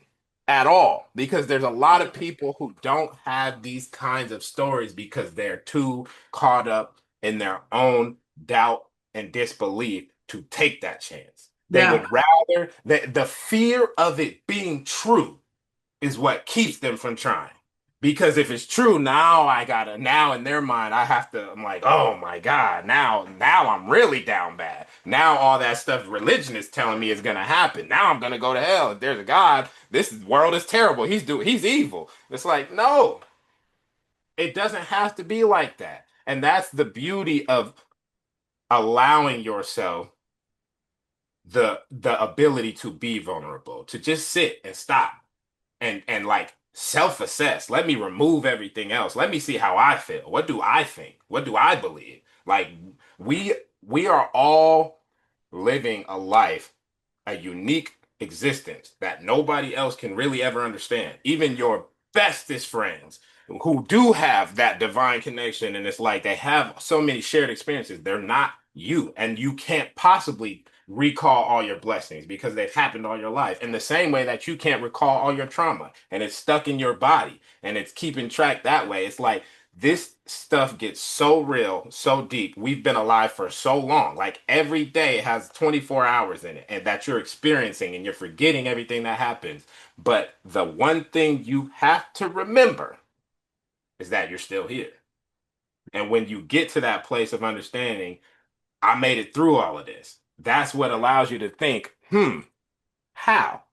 at all because there's a lot of people who don't have these kinds of stories because they're too caught up in their own doubt and disbelief to take that chance. They Yeah. would rather the fear of it being true is what keeps them from trying. Because if it's true, now in their mind, I'm like, oh my God, now I'm really down bad. Now all that stuff religion is telling me is gonna happen. Now I'm gonna go to hell. If there's a God, this world is terrible. He's evil. It's like, no, it doesn't have to be like that. And that's the beauty of allowing yourself the ability to be vulnerable, to just sit and stop and like self-assess. Let me remove everything else. Let me see how I feel. What do I think? What do I believe? Like we we are all living a life, a unique existence that nobody else can really ever understand. Even your bestest friends who do have that divine connection and it's like they have so many shared experiences, they're not you and you can't possibly recall all your blessings because they've happened all your life in the same way that you can't recall all your trauma and it's stuck in your body and it's keeping track that way. It's like this stuff gets so real, so deep. We've been alive for so long. Like every day has 24 hours in it and that you're experiencing and you're forgetting everything that happens. But the one thing you have to remember is that you're still here. And when you get to that place of understanding, I made it through all of this. That's what allows you to think, how?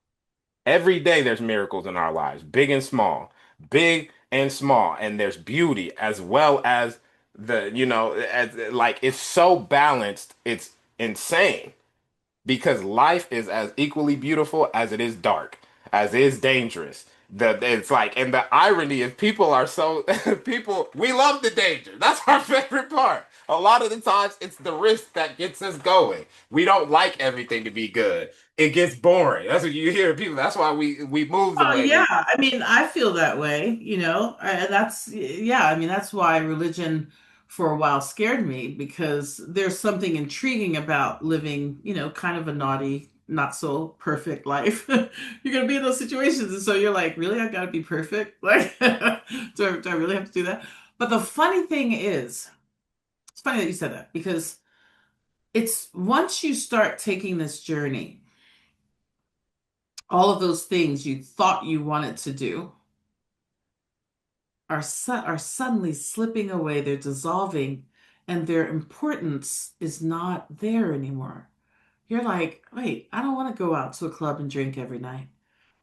Every day there's miracles in our lives, big and small, and there's beauty as well as like it's so balanced, it's insane because life is as equally beautiful as it is dark, as it is dangerous. It's like, and the irony is people are so people we love the danger. That's our favorite part. A lot of the times it's the risk that gets us going. We don't like everything to be good. It gets boring. That's what you hear people. That's why we move the Oh way yeah, we I mean, I feel that way, and that's yeah, I mean, that's why religion for a while scared me because there's something intriguing about living, kind of a naughty, not so perfect life. You're gonna be in those situations, and so you're like, really, I gotta be perfect? Like, do I really have to do that? But the funny thing is, it's funny that you said that because it's once you start taking this journey, all of those things you thought you wanted to do are suddenly slipping away, they're dissolving, and their importance is not there anymore. You're like, wait, I don't want to go out to a club and drink every night.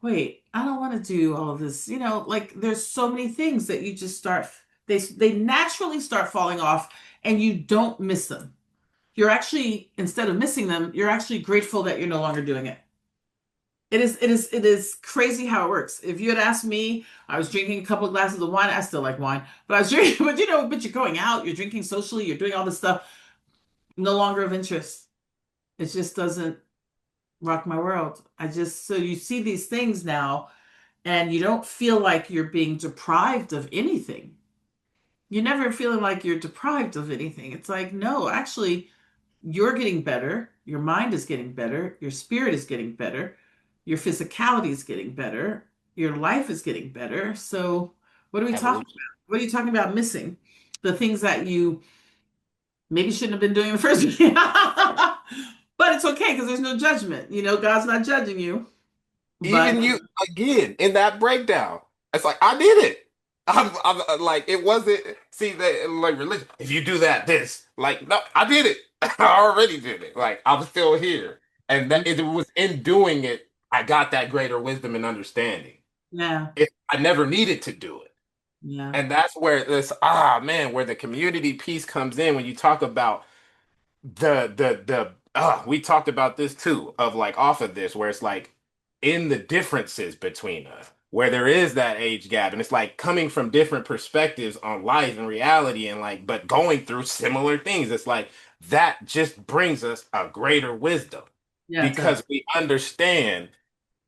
Wait, I don't want to do all of this. Like there's so many things that you just start they naturally start falling off and you don't miss them. You're actually, instead of missing them, you're actually grateful that you're no longer doing it. It is crazy how it works. If you had asked me, I was drinking a couple of glasses of wine. I still like wine, but I was drinking, but you're going out, you're drinking socially, you're doing all this stuff, no longer of interest. It just doesn't rock my world. So you see these things now, and you don't feel like you're being deprived of anything. You're never feeling like you're deprived of anything. It's like, no, actually, you're getting better, your mind is getting better, your spirit is getting better, your physicality is getting better, your life is getting better. So, what are we talking evolution. about? What are you talking about missing? The things that you maybe shouldn't have been doing in the first place. But it's okay because there's no judgment. God's not judging you. But Even you again in that breakdown, it's like I did it. I'm like it wasn't. See that like religion. If you do that, this like no, I did it. I already did it. Like I'm still here, and that it was in doing it. I got that greater wisdom and understanding. yeah, I never needed to do it. yeah, And that's where this man, where the community piece comes in when you talk about the we talked about this too, of like off of this, where it's like in the differences between us, where there is that age gap, and it's like coming from different perspectives on life and reality, and like, but going through similar things. It's like that just brings us a greater wisdom yeah, it does. because we understand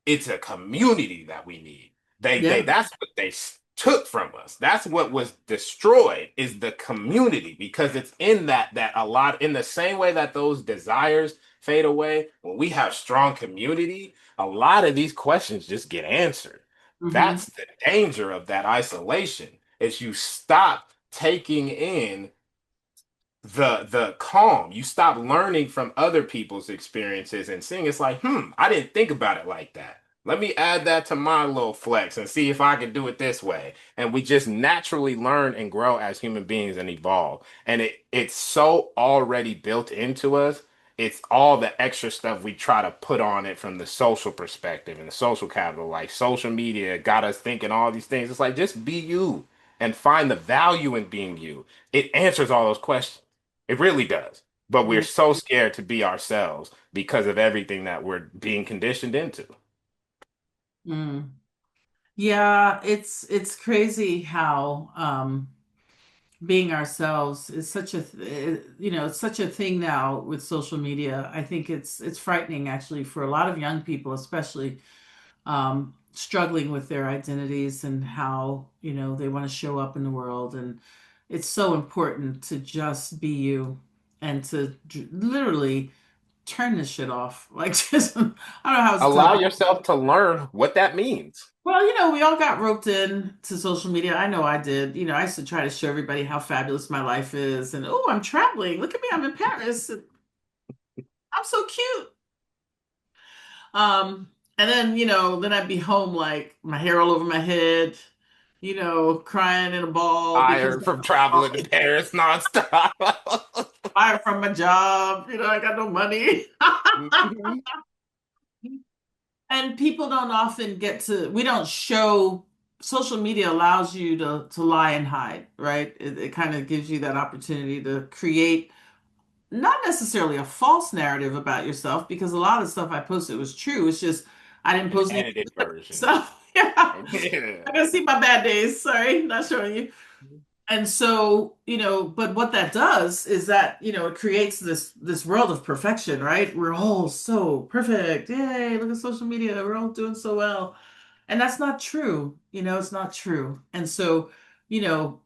it's a community that we need. They Yeah. that's what they took from us. That's what was destroyed is the community because it's in that a lot in the same way that those desires fade away. When we have strong community, a lot of these questions just get answered. Hmm. That's the danger of that isolation is you stop taking in the calm. You stop learning from other people's experiences and seeing it's like, I didn't think about it like that. Let me add that to my little flex and see if I can do it this way. And we just naturally learn and grow as human beings and evolve. And it's so already built into us. It's all the extra stuff we try to put on it from the social perspective and the social capital, like social media got us thinking all these things. It's like just be you and find the value in being you. It answers all those questions. It really does. But we're Yeah. so scared to be ourselves because of everything that we're being conditioned into. Mm. Yeah, it's crazy how being ourselves is such it's such a thing now with social media. I think it's frightening actually for a lot of young people, especially struggling with their identities and how, they want to show up in the world. And it's so important to just be you and to literally turn this shit off. Like just I don't know how else to. Allow yourself to learn what that means. Well, we all got roped in to social media. I know I did. I used to try to show everybody how fabulous my life is. And oh, I'm traveling. Look at me, I'm in Paris. I'm so cute. And then, then I'd be home like my hair all over my head, crying in a ball because Tired from traveling to Paris nonstop. fired from my job. I got no money. Mhm. And people don't often we don't show. social media allows you to lie and hide, right? It kind of gives you that opportunity to create not necessarily a false narrative about yourself, because a lot of the stuff I posted was true. It's just I didn't An post any edited version. stuff. Yeah. Yeah. I gotta see my bad days. Sorry, not showing you. And so, but what that does is that, it creates this world of perfection, right? We're all so perfect. Yay, look at social media. We're all doing so well. And that's not true. It's not true. And so, you know,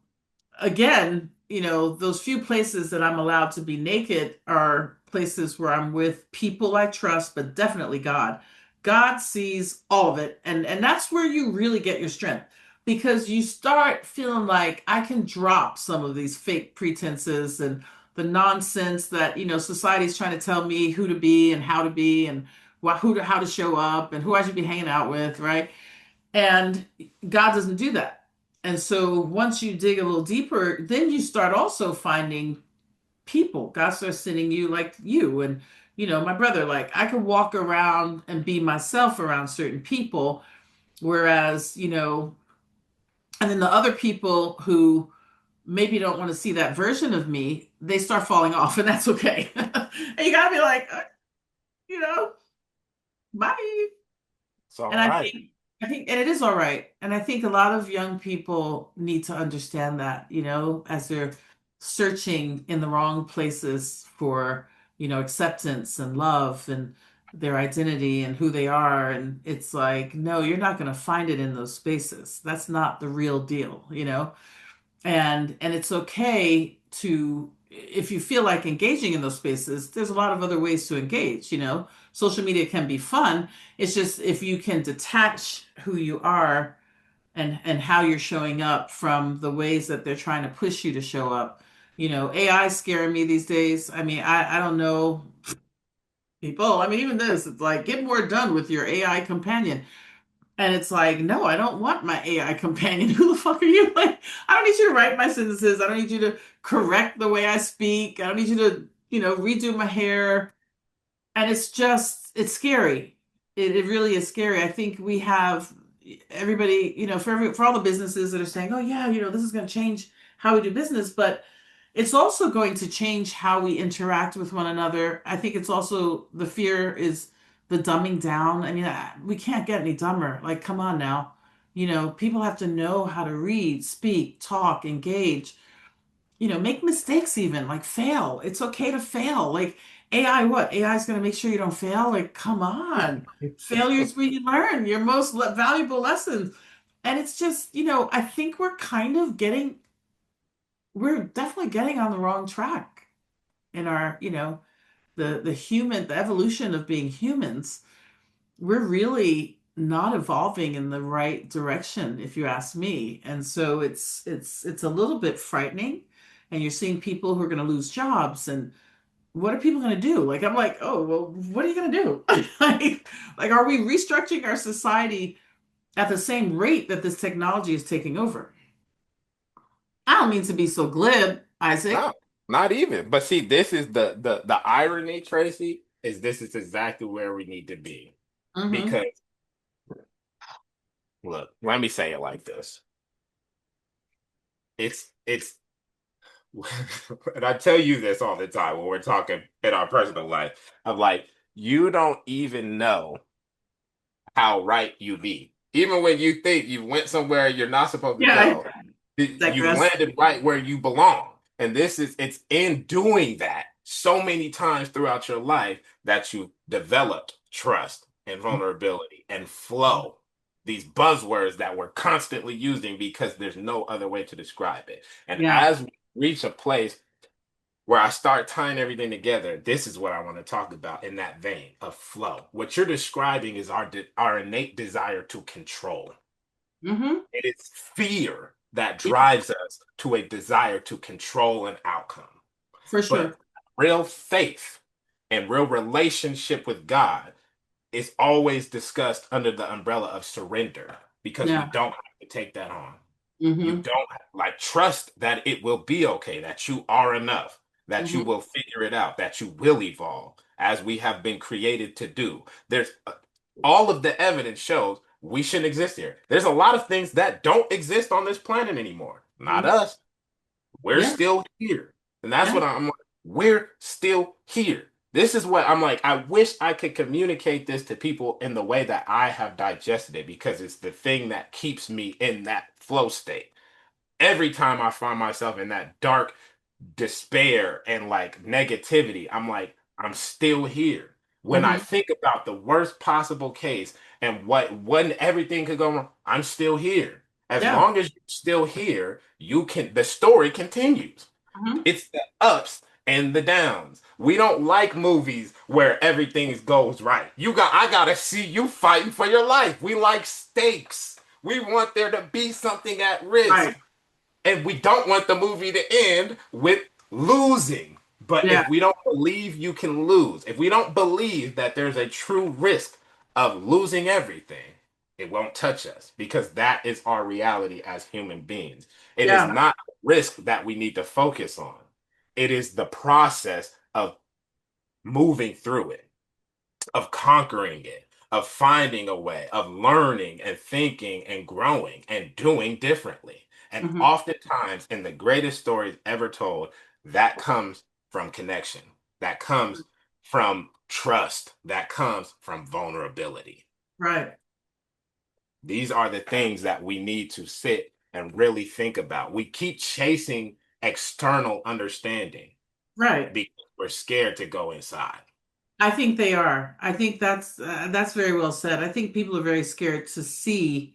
again, those few places that I'm allowed to be naked are places where I'm with people I trust, but definitely God. God sees all of it. And that's where you really get your strength, because you start feeling like I can drop some of these fake pretenses and the nonsense that, society's trying to tell me who to be and how to be and how to show up and who I should be hanging out with, right? And God doesn't do that. And so once you dig a little deeper, then you start also finding people. God starts sending you like you and my brother, like I could walk around and be myself around certain people, whereas, and then the other people who maybe don't want to see that version of me, they start falling off, and that's okay. And you gotta be like, you know, bye. It's all And I right. think, and it is all right. And I think a lot of young people need to understand that, as they're searching in the wrong places for, acceptance and love and their identity and who they are. And it's like, no, you're not going to find it in those spaces. That's not the real deal. And it's okay to, if you feel like engaging in those spaces, there's a lot of other ways to engage. Social media can be fun. It's just if you can detach who you are and how you're showing up from the ways that they're trying to push you to show up. AI is scaring me these days. I mean, I don't know people. I mean, even this, it's like get more done with your AI companion. And it's like, no, I don't want my AI companion. Who the fuck are you? Like, I don't need you to write my sentences. I don't need you to correct the way I speak. I don't need you to, redo my hair. And it's scary. It really is scary. I think we have everybody, for all the businesses that are saying, oh yeah, this is going to change how we do business, but it's also going to change how we interact with one another. I think it's also the fear is the dumbing down. I mean, we can't get any dumber. Like, come on now. People have to know how to read, speak, talk, engage, make mistakes even, like fail. It's okay to fail. Like AI, what? AI is going to make sure you don't fail? Like, come on. Failures where you learn your most valuable lessons. And it's just, I think we're definitely getting on the wrong track in our, the evolution of being humans. We're really not evolving in the right direction, if you ask me. And so it's a little bit frightening. And you're seeing people who are going to lose jobs, and what are people going to do? Like I'm like, oh well, what are you going to do? like, are we restructuring our society at the same rate that this technology is taking over? I don't mean to be so glib, No, Isaac. not even. But see, this is the irony, Tracy, is this is exactly where we need to be. Mm-hmm. Because look, let me say it like this. It's and I tell you this all the time when we're talking in our personal life. I'm like, you don't even know how right you be. Even when you think you went somewhere you're not supposed to Yeah, go, you've digress. landed right where you belong. And it's in doing that so many times throughout your life that you developed trust and vulnerability and flow. These buzzwords that we're constantly using because there's no other way to describe it. And Yeah. as we reach a place where I start tying everything together, this is what I want to talk about in that vein of flow. What you're describing is our innate desire to control. Mm-hmm. It is fear that Yeah, drives us to a desire to control an outcome. for But sure. real faith and real relationship with God is always discussed under the umbrella of surrender because we Yeah. don't have to take that on. You Mm-hmm. don't like trust that it will be okay, that you are enough, that you Mm-hmm. will figure it out, that you will evolve as we have been created to do. There's all of the evidence shows we shouldn't exist here. There's a lot of things that don't exist on this planet anymore. Not Mhm. us. We're Yeah, still here. And that's yeah, what I'm like, we're still here. This is what I'm like. I wish I could communicate this to people in the way that I have digested it because it's the thing that keeps me in that flow state. Every time I find myself in that dark despair and like negativity, I'm like, I'm still here. When I hmm, think about the worst possible case and what when everything could go wrong, I'm still here. As yeah, long as you're still here, you can the story continues. hmm, It's the ups and the downs. We don't like movies where everything goes right. I gotta see you fighting for your life. We like stakes. We want there to be something at risk. right, And we don't want the movie to end with losing. But yeah, if we don't believe you can lose, if we don't believe that there's a true risk of losing everything, it won't touch us because that is our reality as human beings. It is yeah, not risk that we need to focus on. It is the process of moving through it, of conquering it, of finding a way, of learning and thinking and growing and doing differently. And hmm, oftentimes, in the greatest stories ever told, that comes from connection, that comes from trust, that comes from vulnerability. right, These are the things that we need to sit and really think about. We keep chasing external understanding right. because we're scared to go inside. I think they are. I think that's very well said. I think people are very scared to see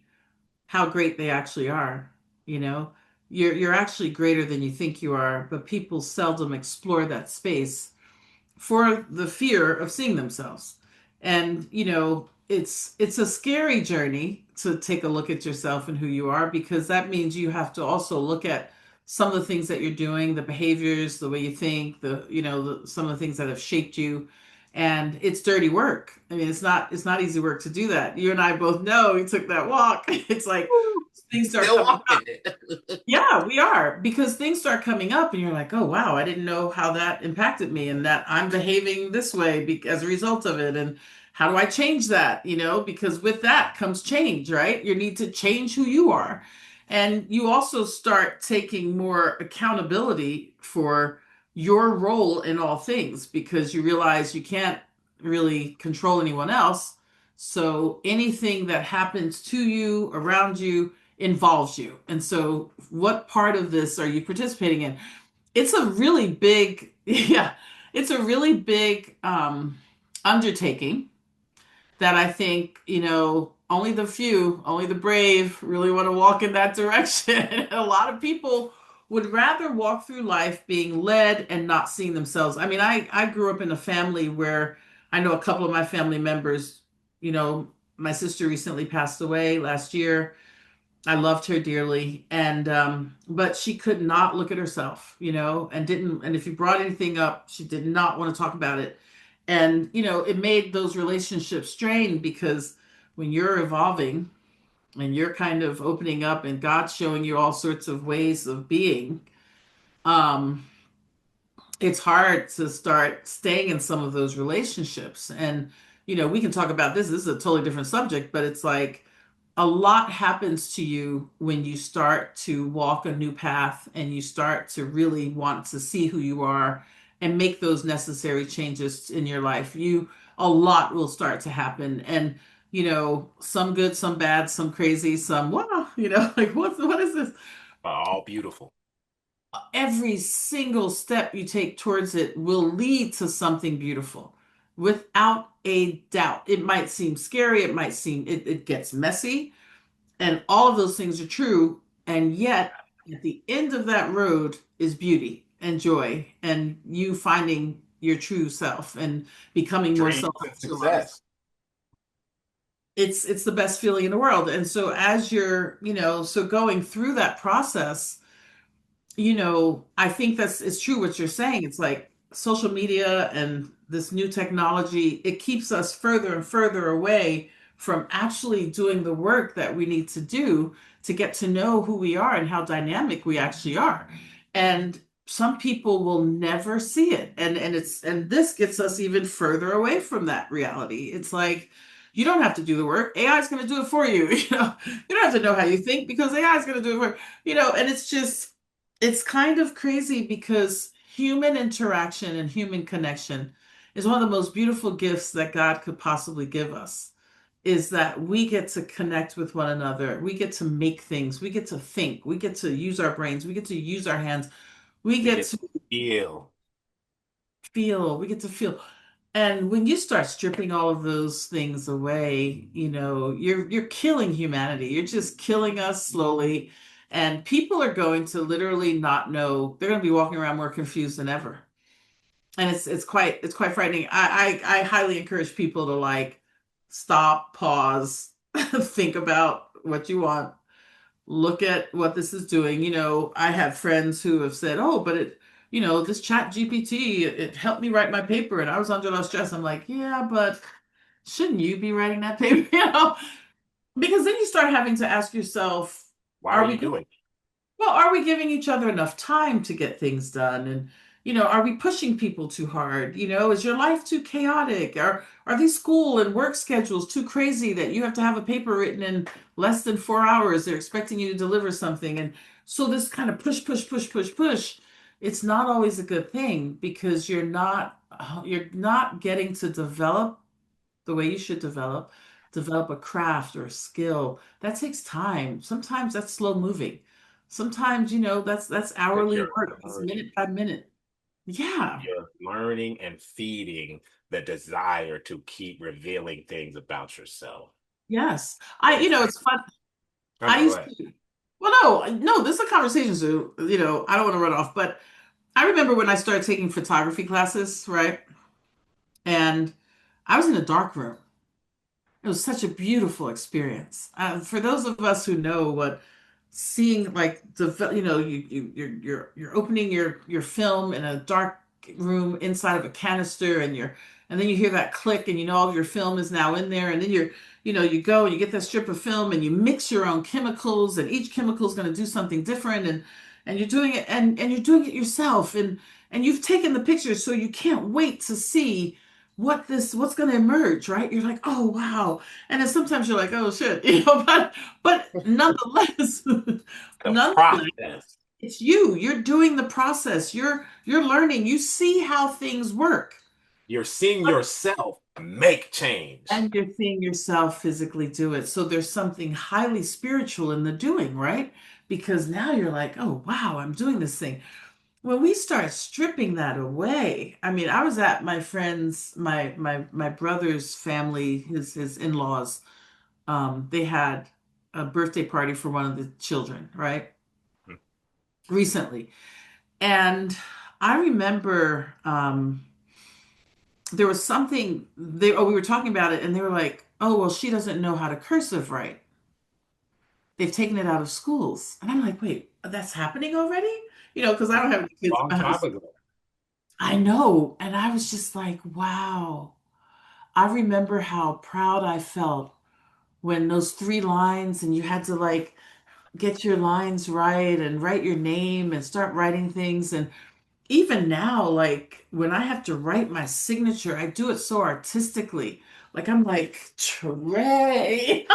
how great they actually are. You know, you're actually greater than you think you are, but people seldom explore that space for the fear of seeing themselves. And it's a scary journey to take a look at yourself and who you are, because that means you have to also look at some of the things that you're doing, the behaviors, the way you think, some of the things that have shaped you. And it's dirty work. I mean, it's not easy work to do that. You and I both know we took that walk. It's like things start Still coming. walking it. Yeah, we are, because things start coming up and you're like, oh, wow, I didn't know how that impacted me and that I'm behaving this way as a result of it. And how do I change that? Because with that comes change, right? You need to change who you are. And you also start taking more accountability for your role in all things, because you realize you can't really control anyone else. So anything that happens to you, around you, involves you. And so, what part of this are you participating in? It's a really big, yeah, it's a really big undertaking that I think, only the few, only the brave really want to walk in that direction. A lot of people would rather walk through life being led and not seeing themselves. I mean, I grew up in a family where I know a couple of my family members, my sister recently passed away last year. I loved her dearly, and but she could not look at herself, and didn't. And if you brought anything up, she did not want to talk about it, and it made those relationships strained, because when you're evolving and you're kind of opening up, and God's showing you all sorts of ways of being, um, it's hard to start staying in some of those relationships. And we can talk about this. This is a totally different subject, but it's like a lot happens to you when you start to walk a new path and you start to really want to see who you are and make those necessary changes in your life. A lot will start to happen. And some good, some bad, some crazy, some wow, like what is this? All beautiful. Every single step you take towards it will lead to something beautiful, without a doubt. It might seem scary, it gets messy, and all of those things are true. And yet, at the end of that road is beauty and joy, and you finding your true self and becoming more Dreams and self-actualized. success. It's the best feeling in the world. And so as you're, so going through that process, I think it's true what you're saying. It's like social media and this new technology, it keeps us further and further away from actually doing the work that we need to do to get to know who we are and how dynamic we actually are. And some people will never see it. And this gets us even further away from that reality. It's like, You don't have to do the work. AI is going to do it for you. You don't have to know how you think because AI is going to do it for and it's just, it's kind of crazy because human interaction and human connection is one of the most beautiful gifts that God could possibly give us. Is that we get to connect with one another. We get to make things. We get to think. We get to use our brains. We get to use our hands. We We get get to to feel. feel. We get to feel. And when you start stripping all of those things away, you're killing humanity. You're just killing us slowly. And people are going to literally not know. They're going to be walking around more confused than ever. And it's quite frightening. I highly encourage people to like stop, pause, think about what you want, look at what this is doing. I have friends who have said, "Oh, but this chat GPT, it helped me write my paper and I was under a lot of stress." I'm like, "Yeah, but shouldn't you be writing that paper?" Because then you start having to ask yourself, Why are are you we doing well, are we giving each other enough time to get things done? And, are we pushing people too hard? Is your life too chaotic? Are these school and work schedules too crazy that you have to have a paper written in less than 4 hours? They're expecting you to deliver something. And so this kind of push, push, push, push, push, it's not always a good thing because you're not getting to develop the way you should develop a craft or a skill. That takes time. Sometimes that's slow moving. Sometimes, that's but hourly you're work. It's learning? minute by minute. Yeah. You're learning and feeding the desire to keep revealing things about yourself. Yes. It's It's fun. oh I no, go used ahead. to, well, no, this is a conversation, so, I don't want to run off, but I remember when I started taking photography classes, right? And I was in a dark room. It was such a beautiful experience. For those of us who know what seeing like you're opening your film in a dark room inside of a canister, and then you hear that click, and all of your film is now in there, and then you go and you get that strip of film and you mix your own chemicals, and each chemical is going to do something different, and you're doing it, and you're doing it yourself, and you've taken the pictures, so you can't wait to see what's going to emerge, right? You're like, oh wow. And then sometimes you're like, oh shit, but nonetheless, The nonetheless, process. it's you. You're doing the process. You're learning. You see how things work. You're seeing yourself make change. And you're seeing yourself physically do it. So there's something highly spiritual in the doing, right? Because now you're like, oh wow, I'm doing this thing. When we start stripping that away, I mean, I was at my friend's, my brother's family, his in-laws. They had a birthday party for one of the children, right? Recently. And I remember there was something we were talking about it, and they were like, "Oh, well, she doesn't know how to cursive write. They've taken it out of schools." And I'm like, "Wait, that's happening already?" Because I don't have any kids in Long my time house. ago. I know. And I was just like, wow. I remember how proud I felt when those 3 lines and you had to like get your lines right and write your name and start writing things. And even now, like when I have to write my signature, I do it so artistically. Like I'm like, Trey.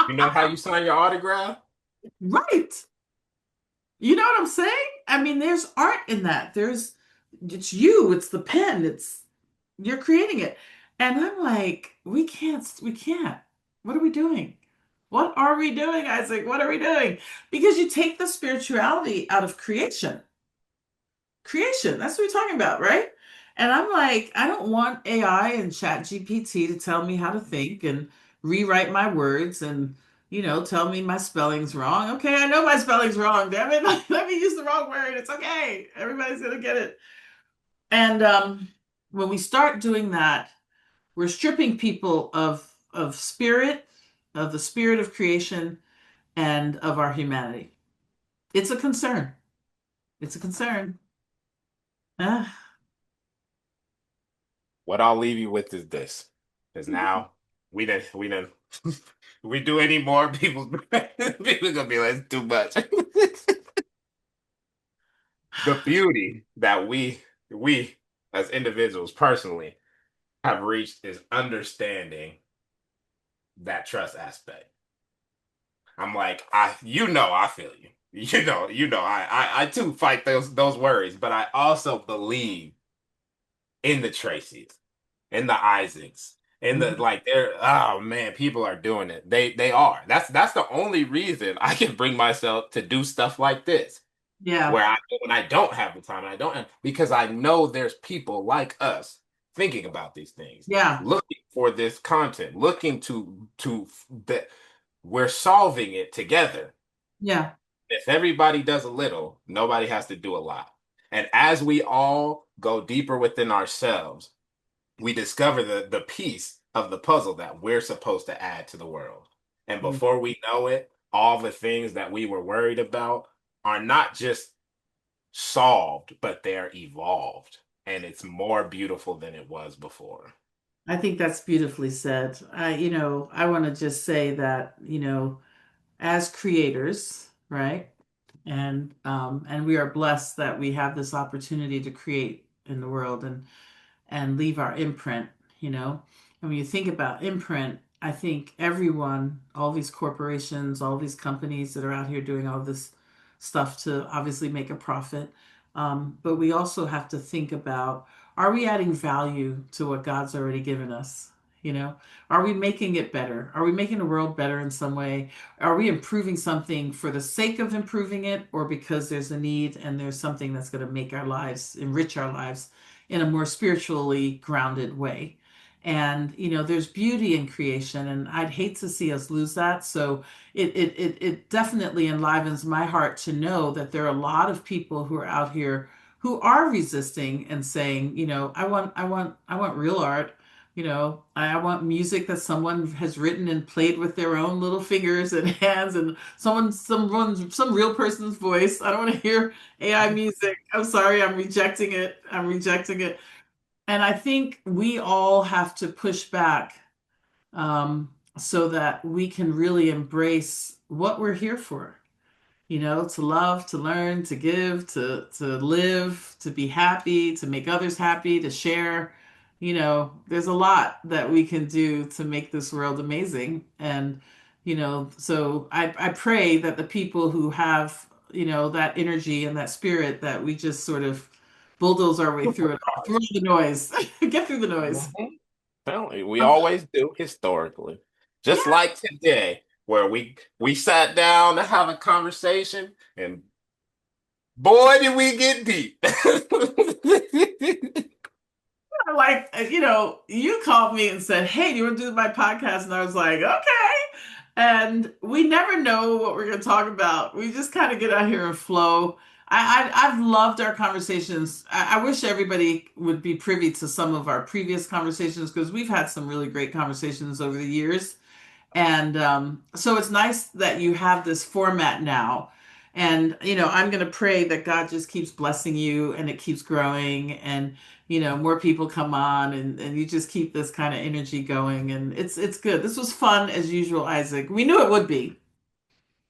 You know how you sign your autograph? Right. You know what I'm saying? I mean, there's art in that. It's you, it's the pen, you're creating it. And I'm like, we can't. What are we doing? What are we doing, Isaac? What are we doing? Because you take the spirituality out of creation. Creation, that's what we're talking about, right? And I'm like, I don't want AI and Chat GPT to tell me how to think and rewrite my words and, tell me my spelling's wrong. Okay, I know my spelling's wrong, damn it. Let me use the wrong word. It's okay. Everybody's gonna get it. And when we start doing that, we're stripping people of spirit, of the spirit of creation, and of our humanity. It's a concern. It's a concern. Ah. What I'll leave you with is this. Because now we done we do any more, people gonna be like, it's too much. The beauty that we as individuals personally have reached is understanding that trust aspect. I'm like, I feel you. I too fight those worries, but I also believe in the Tracys, in the Isaacs, in the Mhm. like they're oh man, people are doing it. They are. That's the only reason I can bring myself to do stuff like this. Yeah, Where I when I don't have the time and I don't have, because I know there's people like us thinking about these things, yeah, looking for this content, looking to that we're solving it together. yeah. If everybody does a little, nobody has to do a lot. And as we all go deeper within ourselves, we discover the piece of the puzzle that we're supposed to add to the world. And Mm. before we know it, all the things that we were worried about are not just solved, but they're evolved. And it's more beautiful than it was before. I think that's beautifully said. I want to just say that, as creators, right? And we are blessed that we have this opportunity to create in the world and leave our imprint, you know. And when you think about imprint, I think everyone, all these corporations, all these companies that are out here doing all this stuff to obviously make a profit. But we also have to think about, are we adding value to what God's already given us? You know, are we making it better? Are we making the world better in some way? Are we improving something for the sake of improving it, or because there's a need and there's something that's going to make our lives, enrich our lives in a more spiritually grounded way? And there's beauty in creation, and I'd hate to see us lose that. So it definitely enlivens my heart to know that there are a lot of people who are out here who are resisting and saying, I want real art. I want music that someone has written and played with their own little fingers and hands, and some real person's voice. I don't want to hear AI music. I'm sorry, I'm rejecting it. I'm rejecting it. And I think we all have to push back, so that we can really embrace what we're here for. To love, to learn, to give, to live, to be happy, to make others happy, to share. There's a lot that we can do to make this world amazing. And so I pray that the people who have that energy and that spirit, that we just sort of bulldoze our way through it all, through the noise, get through the noise. Mhm. Apparently, we always do historically. Just Yeah. like today, where we sat down to have a conversation, and boy, did we get deep. Like, you called me and said, "Hey, do you want to do my podcast?" And I was like, "Okay." And we never know what we're going to talk about. We just kind of get out here and flow. I've loved our conversations. I wish everybody would be privy to some of our previous conversations, because we've had some really great conversations over the years. And so it's nice that you have this format now. And, I'm going to pray that God just keeps blessing you and it keeps growing, and, more people come on, and you just keep this kind of energy going. And it's good. This was fun as usual, Isaac. We knew it would be.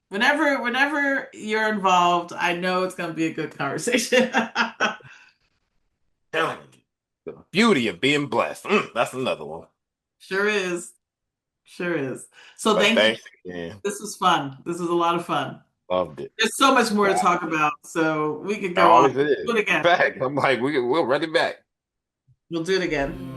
Whenever you're involved, I know it's going to be a good conversation. Telling you, the beauty of being blessed. That's another one. Sure is. Sure is. So But thank you. thanks again. This was fun. This was a lot of fun. Loved it. There's so much more to talk about, so we could There go on. always is. Do it again. Fact. I'm like, we'll run it back. We'll do it again.